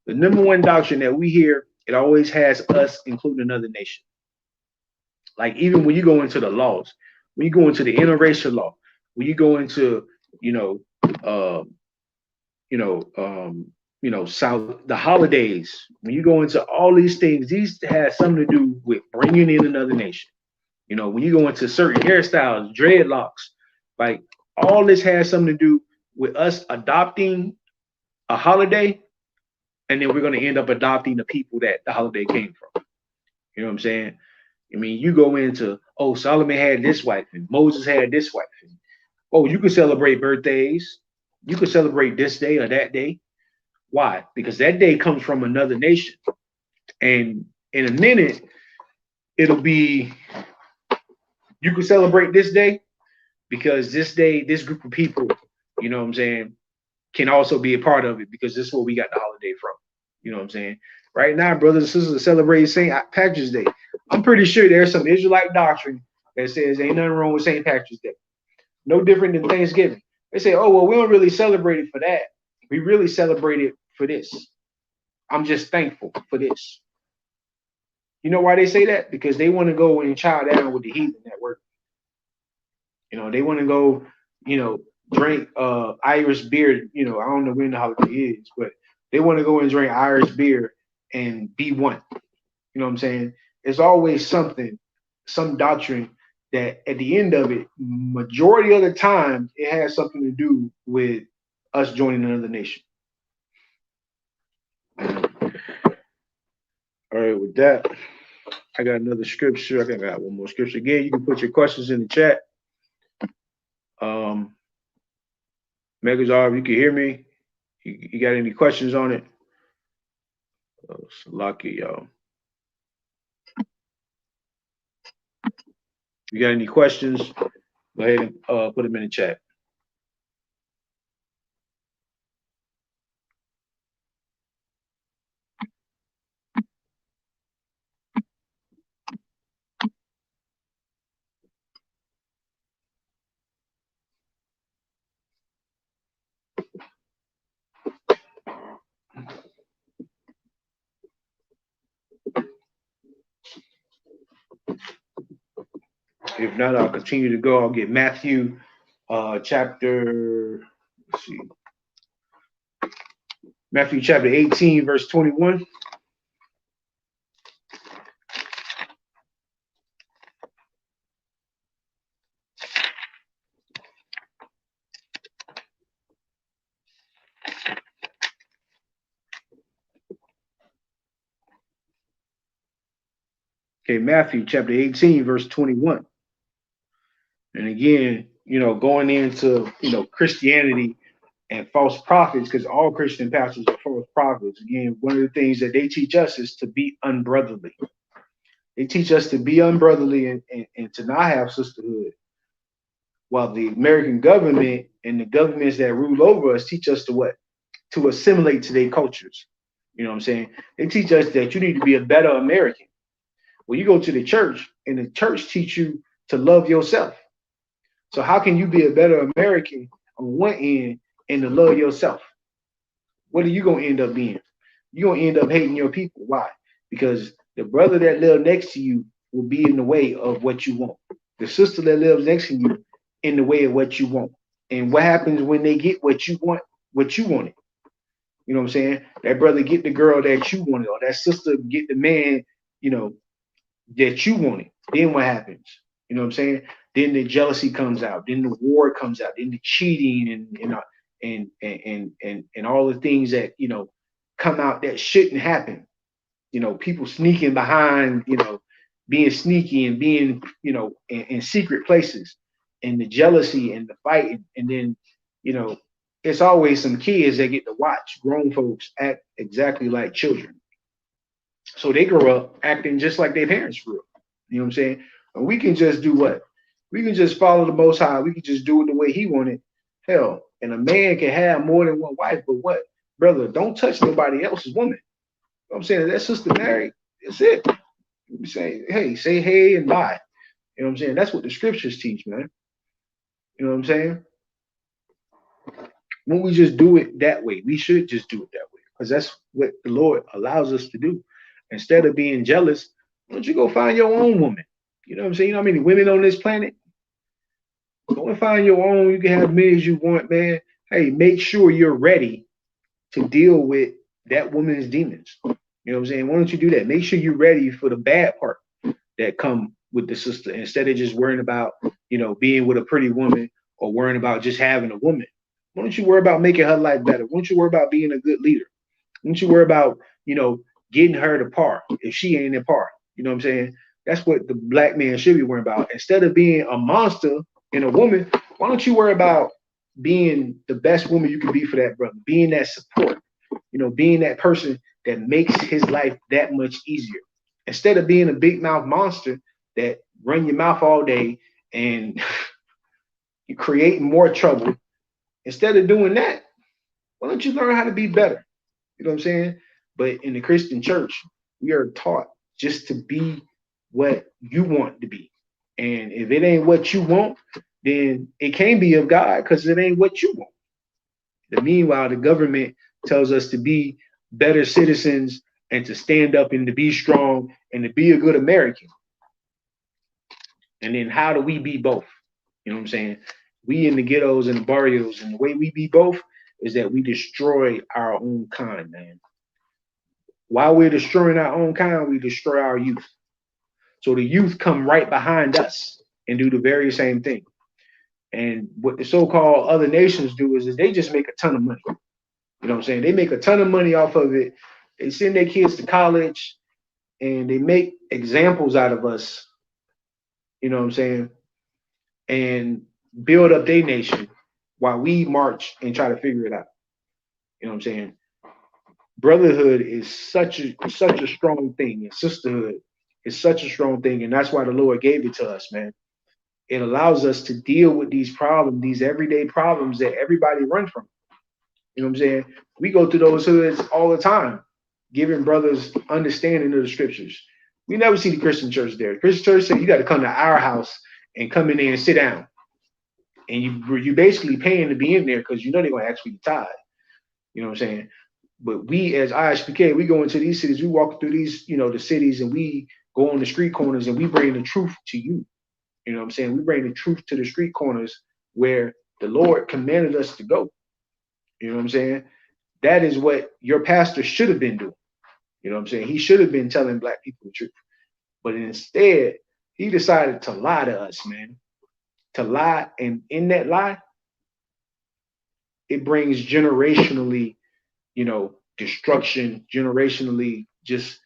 Speaker 1: The number one doctrine that we hear, it always has us including another nation. Like even when you go into the laws, when you go into the interracial law, when you go into, the holidays, when you go into all these things, these have something to do with bringing in another nation. When you go into certain hairstyles, dreadlocks, like all this has something to do with us adopting a holiday, and then we're going to end up adopting the people that the holiday came from. You know what I'm saying? I mean, you go into, oh, Solomon had this wife and Moses had this wife. And, oh, you can celebrate birthdays. You can celebrate this day or that day. Why? Because that day comes from another nation. And in a minute, it'll be, you can celebrate this day because this day, this group of people, you know what I'm saying, can also be a part of it because this is where we got the holiday from. You know what I'm saying? Right now, brothers and sisters are celebrating St. Patrick's Day. I'm pretty sure there's some Israelite doctrine that says ain't nothing wrong with St. Patrick's Day. No different than Thanksgiving. They say, oh, well, we don't really celebrate it for that. We really celebrate it for this. I'm just thankful for this. You know why they say that? Because they want to go and chow down with the heathen at work. They want to go, drink Irish beer. I don't know when the holiday is, but they want to go and drink Irish beer and be one. You know what I'm saying? It's always something, some doctrine that at the end of it, majority of the time, it has something to do with us joining another nation. All right, with that, I got another scripture. I got one more scripture. Again, you can put your questions in the chat. Megazar, if you can hear me, you got any questions on it? Lucky, y'all. You got any questions? Go ahead and put them in the chat. If not, I'll continue to go. I'll get Matthew chapter, let's see, Matthew chapter 18, verse 21. Okay, Matthew chapter 18, verse 21. And again, going into, Christianity and false prophets, because all Christian pastors are false prophets. Again, one of the things that they teach us is to be unbrotherly. They teach us to be unbrotherly and to not have sisterhood. While the American government and the governments that rule over us teach us to what? To assimilate to their cultures. You know what I'm saying? They teach us that you need to be a better American. Well, you go to the church and the church teach you to love yourself. So how can you be a better American on one end and to love yourself? What are you going to end up being? You're going to end up hating your people. Why? Because the brother that lives next to you will be in the way of what you want. The sister that lives next to you in the way of what you want. And what happens when they get what you want, what you wanted? You know what I'm saying? That brother get the girl that you wanted, or that sister get the man, that you wanted. Then what happens? You know what I'm saying? Then the jealousy comes out. Then the war comes out. Then the cheating and all the things that come out that shouldn't happen. People sneaking behind, being sneaky and being, in secret places, and the jealousy and the fighting, and then, it's always some kids that get to watch grown folks act exactly like children. So they grow up acting just like their parents grew up. You know what I'm saying? And we can just do what? We can just follow the Most High. We can just do it the way He wanted. Hell, and a man can have more than one wife, but what? Brother, don't touch nobody else's woman. You know what I'm saying? If that sister married, that's it. You say hey and bye. You know what I'm saying? That's what the scriptures teach, man. You know what I'm saying? When we just do it that way, we should just do it that way, because that's what the Lord allows us to do. Instead of being jealous, why don't you go find your own woman? You know what I'm saying? You know how many women on this planet? Go and find your own. You can have many as you want, man. Hey, make sure you're ready to deal with that woman's demons. You know what I'm saying? Why don't you do that? Make sure you're ready for the bad part that come with the sister, instead of just worrying about, being with a pretty woman, or worrying about just having a woman. Why don't you worry about making her life better? Why don't you worry about being a good leader? Why don't you worry about, getting her to par if she ain't in par? You know what I'm saying? That's what the black man should be worrying about. Instead of being a monster in a woman, why don't you worry about being the best woman you can be for that brother, being that support, being that person that makes his life that much easier. Instead of being a big mouth monster that run your mouth all day and you create more trouble. Instead of doing that, why don't you learn how to be better? You know what I'm saying? But in the Christian church, we are taught just to be what you want to be. And if it ain't what you want, then it can't be of God, because it ain't what you want. Meanwhile, the government tells us to be better citizens and to stand up and to be strong and to be a good American. And then how do we be both? You know what I'm saying? We in the ghettos and the barrios, and the way we be both is that we destroy our own kind, man. While we're destroying our own kind, we destroy our youth. So the youth come right behind us and do the very same thing. And what the so-called other nations do is they just make a ton of money. You know what I'm saying? They make a ton of money off of it. They send their kids to college and they make examples out of us. You know what I'm saying? And build up their nation while we march and try to figure it out. You know what I'm saying? brotherhood is such a strong thing, and sisterhood is such a strong thing, and that's why the Lord gave it to us, man. It allows us to deal with these problems, these everyday problems that everybody run from. You know what I'm saying? We go through those hoods all the time, giving brothers understanding of the scriptures. We never see the Christian church there. The Christian church said you got to come to our house and come in there and sit down, and you basically paying to be in there because you know they're gonna ask for your tithe. You know what I'm saying? But we as ISPK, we go into these cities, we walk through these, the cities, and we go on the street corners and we bring the truth to you. You know what I'm saying? We bring the truth to the street corners where the Lord commanded us to go. You know what I'm saying? That is what your pastor should have been doing. You know what I'm saying? He should have been telling black people the truth. But instead, he decided to lie to us, man. To lie, and in that lie, it brings generationally, destruction, generationally, just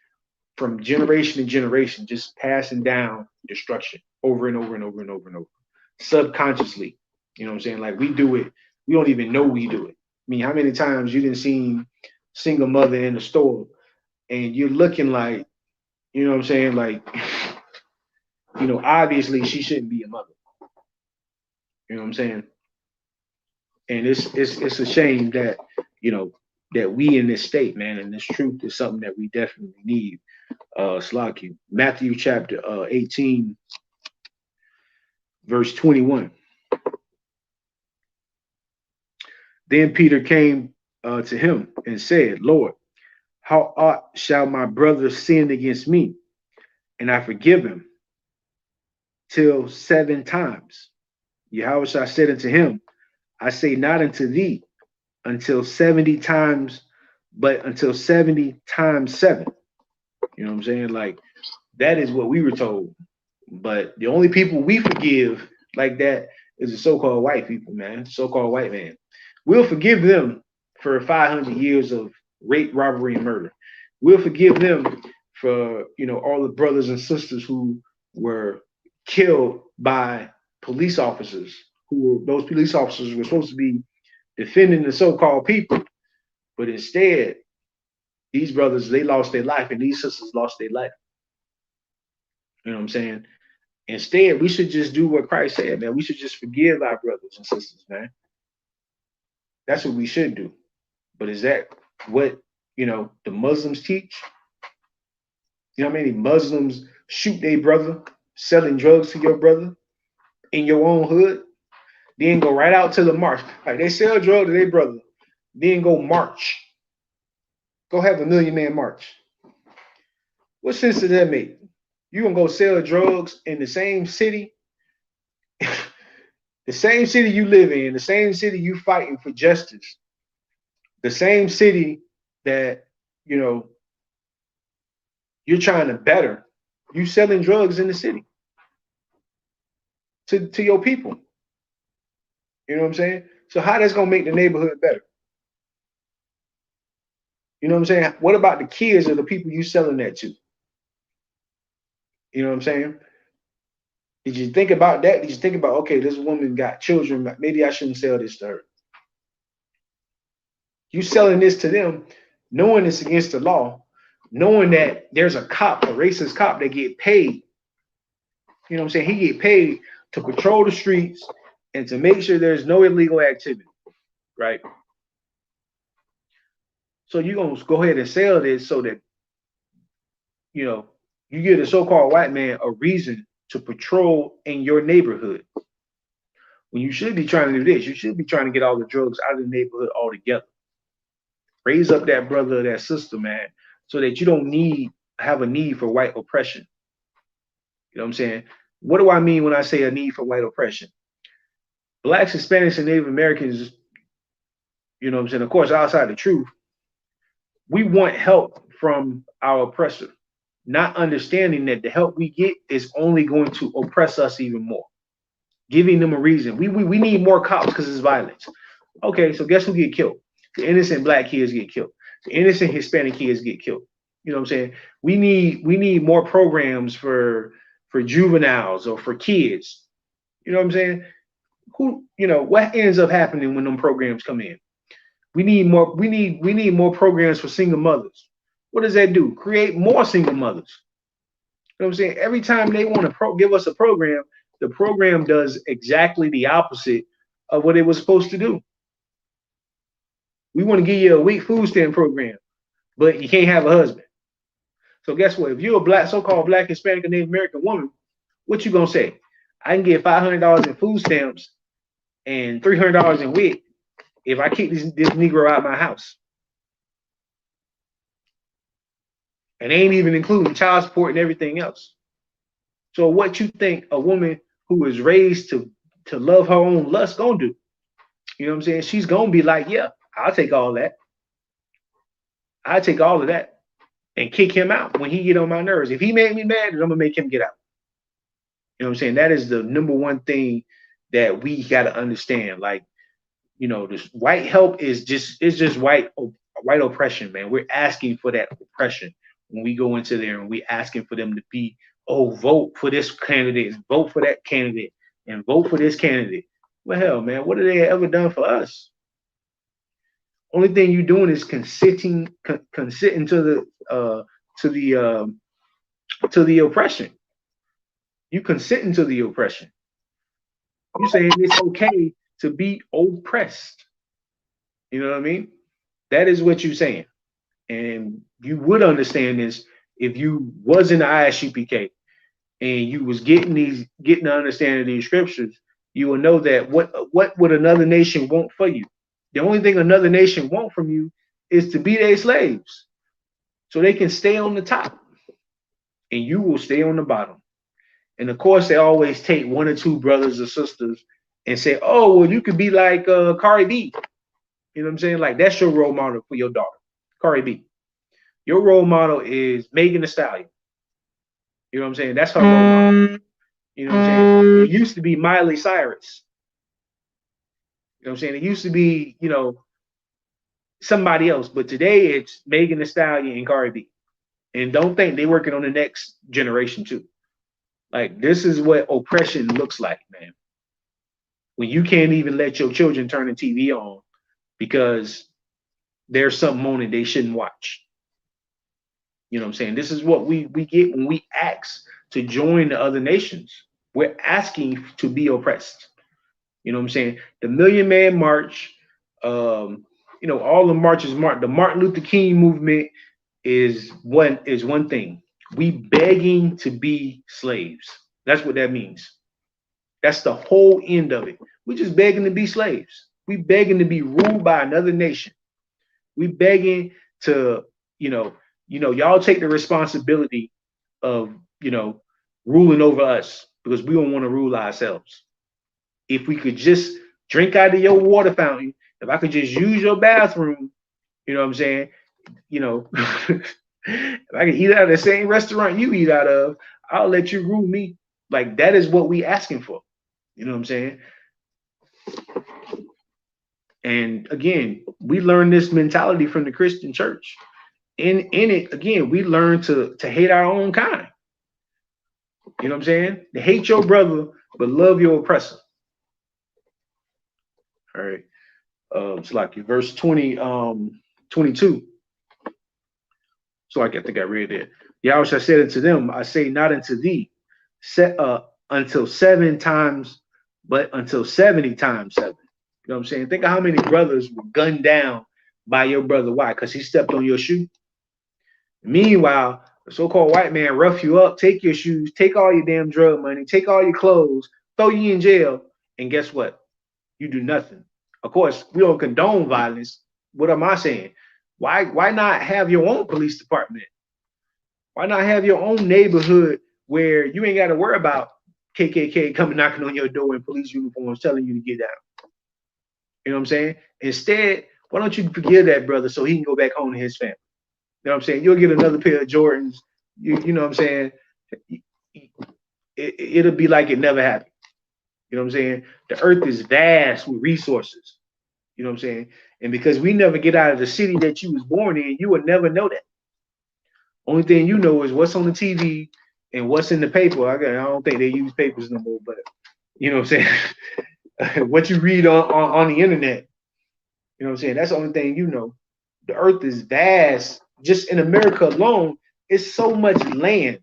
Speaker 1: from generation to generation, just passing down destruction over and over and over and over and over. Subconsciously. You know what I'm saying? Like we do it, we don't even know we do it. I mean, how many times you didn't see single mother in the store and you're looking like, you know what I'm saying? Like, obviously she shouldn't be a mother. You know what I'm saying? And it's a shame that, that we in this state, man, and this truth is something that we definitely need. Slacky. Matthew chapter 18, verse 21. Then Peter came to him and said, Lord, how oft shall my brother sin against me, and I forgive him? Till 7 times. Yahushua said unto him, I say not unto thee until 70 times, but until 70 times 7. You know what I'm saying? Like, that is what we were told. But the only people we forgive like that is the so-called white people, man. So-called white man. We'll forgive them for 500 years of rape, robbery, and murder. We'll forgive them for, all the brothers and sisters who were killed by police officers, those police officers were supposed to be defending the so-called people. But instead, these brothers, they lost their life, and these sisters lost their life. You know what I'm saying? Instead, we should just do what Christ said, man. We should just forgive our brothers and sisters, man. That's what we should do. But is that what, the Muslims teach? You know how many Muslims shoot their brother, selling drugs to your brother in your own hood? Then go right out to the march. Like, they sell drugs to their brother, then go march. Go have a 1,000,000-man march. What sense does that make? You gonna go sell drugs in the same city, the same city you live in, the same city you fighting for justice, the same city that, you're trying to better. You selling drugs in the city to your people. You know what I'm saying? So how that's gonna make the neighborhood better? You know what I'm saying? What about the kids of the people you selling that to? You know what I'm saying? Did you think about that? Did you think about, okay, this woman got children, maybe I shouldn't sell this to her? You selling this to them, knowing it's against the law, knowing that there's a cop, a racist cop that get paid. You know what I'm saying? He get paid to patrol the streets and to make sure there's no illegal activity, right? So you're going to go ahead and sell this so that, you give the so-called white man a reason to patrol in your neighborhood. When you should be trying to do this, you should be trying to get all the drugs out of the neighborhood altogether. Raise up that brother or that sister, man, so that you don't have a need for white oppression. You know what I'm saying? What do I mean when I say a need for white oppression? Blacks, Hispanics, and Native Americans, you know what I'm saying, of course, outside the truth, we want help from our oppressor, not understanding that the help we get is only going to oppress us even more, giving them a reason. We need more cops because it's violence. Okay, so guess who get killed? The innocent black kids get killed. The innocent Hispanic kids get killed. You know what I'm saying? We need more programs for juveniles or for kids. You know what I'm saying? What ends up happening when them programs come in? We need more. We need more programs for single mothers. What does that do? Create more single mothers. You know what I'm saying? Every time they want to give us a program, the program does exactly the opposite of what it was supposed to do. We want to give you a week food stamp program, but you can't have a husband. So guess what? If you're a black, so-called black, Hispanic, or Native American woman, what you gonna say? I can get $500 in food stamps and $300 in WIC if I kick this Negro out of my house. And they ain't even including child support and everything else. So what you think a woman who is raised to love her own lust gonna do? You know what I'm saying? She's gonna be like, yeah, I'll take all that. I'll take all of that and kick him out when he get on my nerves. If he made me mad, then I'm gonna make him get out. You know what I'm saying? That is the number one thing that we gotta understand. Like, you know, this white help is just white oppression, man. We're asking for that oppression when we go into there and we're asking for them to be, oh, vote for this candidate, vote for that candidate, and vote for this candidate. Well, hell, man, what have they ever done for us? Only thing you're doing is consenting to the oppression. You consenting to the oppression. You saying it's okay to be oppressed. You know what I mean? That is what you're saying. And you would understand this if you was in the ISUPK and you was getting the understanding of these scriptures. You will know that what would another nation want for you? The only thing another nation want from you is to be their slaves, so they can stay on the top, and you will stay on the bottom. And of course, they always take one or two brothers or sisters and say, "Oh, well, you could be like Cardi B." You know what I'm saying? Like, that's your role model for your daughter, Cardi B. Your role model is Megan Thee Stallion. You know what I'm saying? That's her role model. You know what I'm saying? It used to be Miley Cyrus. You know what I'm saying? It used to be, you know, somebody else, but today it's Megan Thee Stallion and Cardi B. And don't think they're working on the next generation too. Like, this is what oppression looks like, man. When you can't even let your children turn the TV on because there's something on it they shouldn't watch. You know what I'm saying? This is what we get when we ask to join the other nations. We're asking to be oppressed. You know what I'm saying? The Million Man March, you know, all the marches, the Martin Luther King movement is one thing. We begging to be slaves. That's what that means. That's the whole end of it. We just begging to be slaves. We begging to be ruled by another nation. We begging to, y'all take the responsibility of, ruling over us, because we don't want to rule ourselves. If we could just drink out of your water fountain, if I could just use your bathroom, you know what I'm saying? If I could eat out of the same restaurant you eat out of, I'll let you rule me. Like, that is what we asking for. You know what I'm saying? And again, we learn this mentality from the Christian church. In it, again, we learn to hate our own kind. You know what I'm saying? To hate your brother, but love your oppressor. All right. It's like verse 22. So I think I read it. Yahweh said unto them, I say not unto thee, until 7 times, but until 70 times 7. You know what I'm saying? Think of how many brothers were gunned down by your brother. Why? Because he stepped on your shoe. Meanwhile, the so-called white man rough you up, take your shoes, take all your damn drug money, take all your clothes, throw you in jail, and guess what? You do nothing. Of course, we don't condone violence. What am I saying? Why not have your own police department? Why not have your own neighborhood where you ain't got to worry about KKK coming knocking on your door in police uniforms telling you to get down? You know what I'm saying? Instead, why don't you forgive that brother so he can go back home to his family? You know what I'm saying? You'll get another pair of Jordans. You know what I'm saying? It'll be like it never happened. You know what I'm saying? The earth is vast with resources. You know what I'm saying? And because we never get out of the city that you was born in, you will never know that. Only thing you know is what's on the TV and what's in the paper. I don't think they use papers no more, but you know what I'm saying? What you read on the internet. You know what I'm saying? That's the only thing you know. The earth is vast. Just in America alone, it's so much land,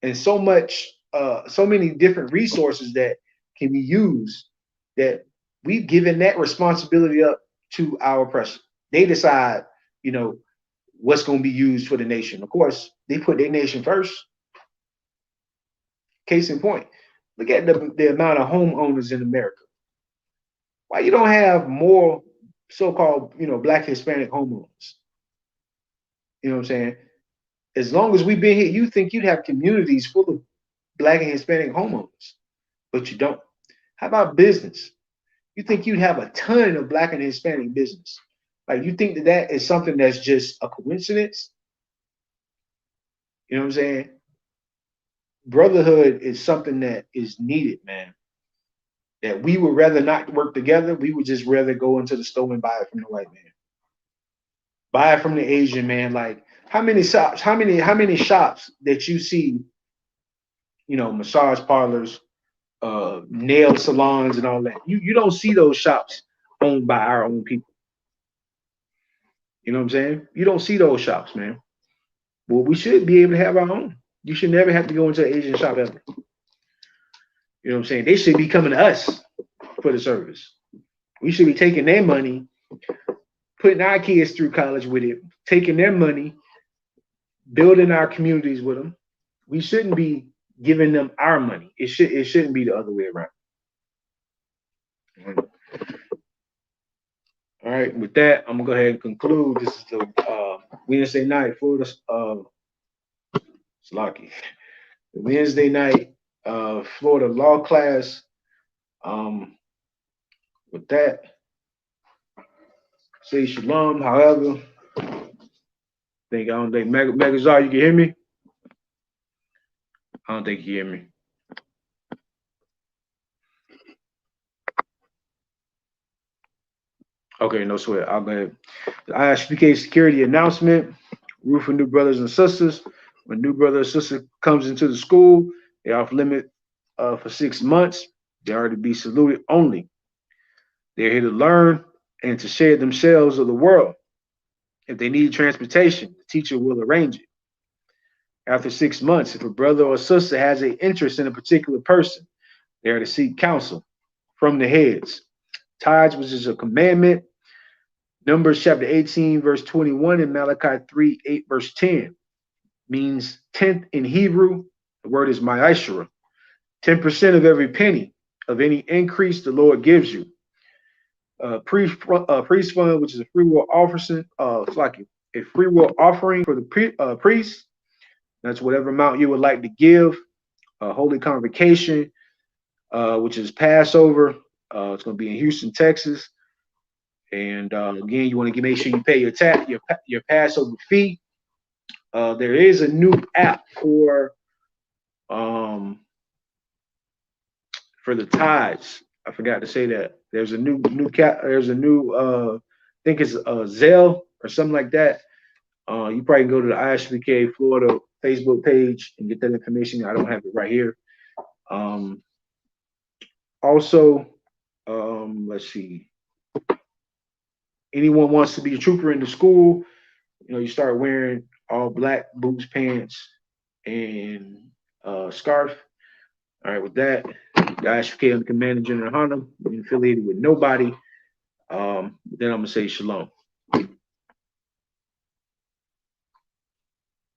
Speaker 1: and so many different resources that can be used that we've given that responsibility up to our oppressor. They decide, you know, what's going to be used for the nation. Of course, they put their nation first. Case in point, look at the amount of homeowners in America. Why you don't have more so-called, Black Hispanic homeowners? You know what I'm saying? As long as we've been here, you think you'd have communities full of Black and Hispanic homeowners, but you don't. How about business? You think you'd have a ton of Black and Hispanic business? Like, you think that is something that's just a coincidence? You know what I'm saying? Brotherhood is something that is needed, man. That we would rather not work together. We would just rather go into the store and buy it from the white man, buy it from the Asian man. Like, how many shops? How many shops that you see? Massage parlors, nail salons, and all that. You don't see those shops owned by our own people. You know what I'm saying? You don't see those shops, man. Well, we should be able to have our own. You should never have to go into an Asian shop ever. You know what I'm saying? They should be coming to us for the service. We should be taking their money, putting our kids through college with it, taking their money, building our communities with them. We shouldn't be giving them our money. It shouldn't be the other way around. All right, with that, I'm gonna go ahead and conclude. This is the Wednesday night Florida Slocky. The Wednesday night Florida law class. With that, say shalom. However, I don't think Megazar, you can hear me? I don't think you hear me. Okay, no sweat. I'll go ahead. The ISPK security announcement. Rule for new brothers and sisters. When new brother or sister comes into the school, they are off limit for 6 months. They are to be saluted only. They're here to learn and to share themselves of the world. If they need transportation, the teacher will arrange it. After 6 months, if a brother or sister has an interest in a particular person, they are to seek counsel from the heads. Tithes, which is a commandment. Numbers chapter 18, verse 21, and Malachi 3, 8, verse 10 means tenth in Hebrew. The word is ma'ashra. 10% of every penny of any increase the Lord gives you. Priest fund, which is a free will offering, a free will offering for the priest. That's whatever amount you would like to give. Holy Convocation, which is Passover. It's going to be in Houston, Texas. And again, you want to make sure you pay your Passover fee. There is a new app for the tithes. I forgot to say that. There's a new I think it's Zelle or something like that. You probably can go to the ISPK Florida Facebook page and get that information. I don't have it right here. Also, let's see. Anyone wants to be a trooper in the school, you start wearing all black boots, pants, and scarf. All right, with that, the ISPK, I'm the Commander General Hanum, affiliated with nobody. Then I'm gonna say shalom.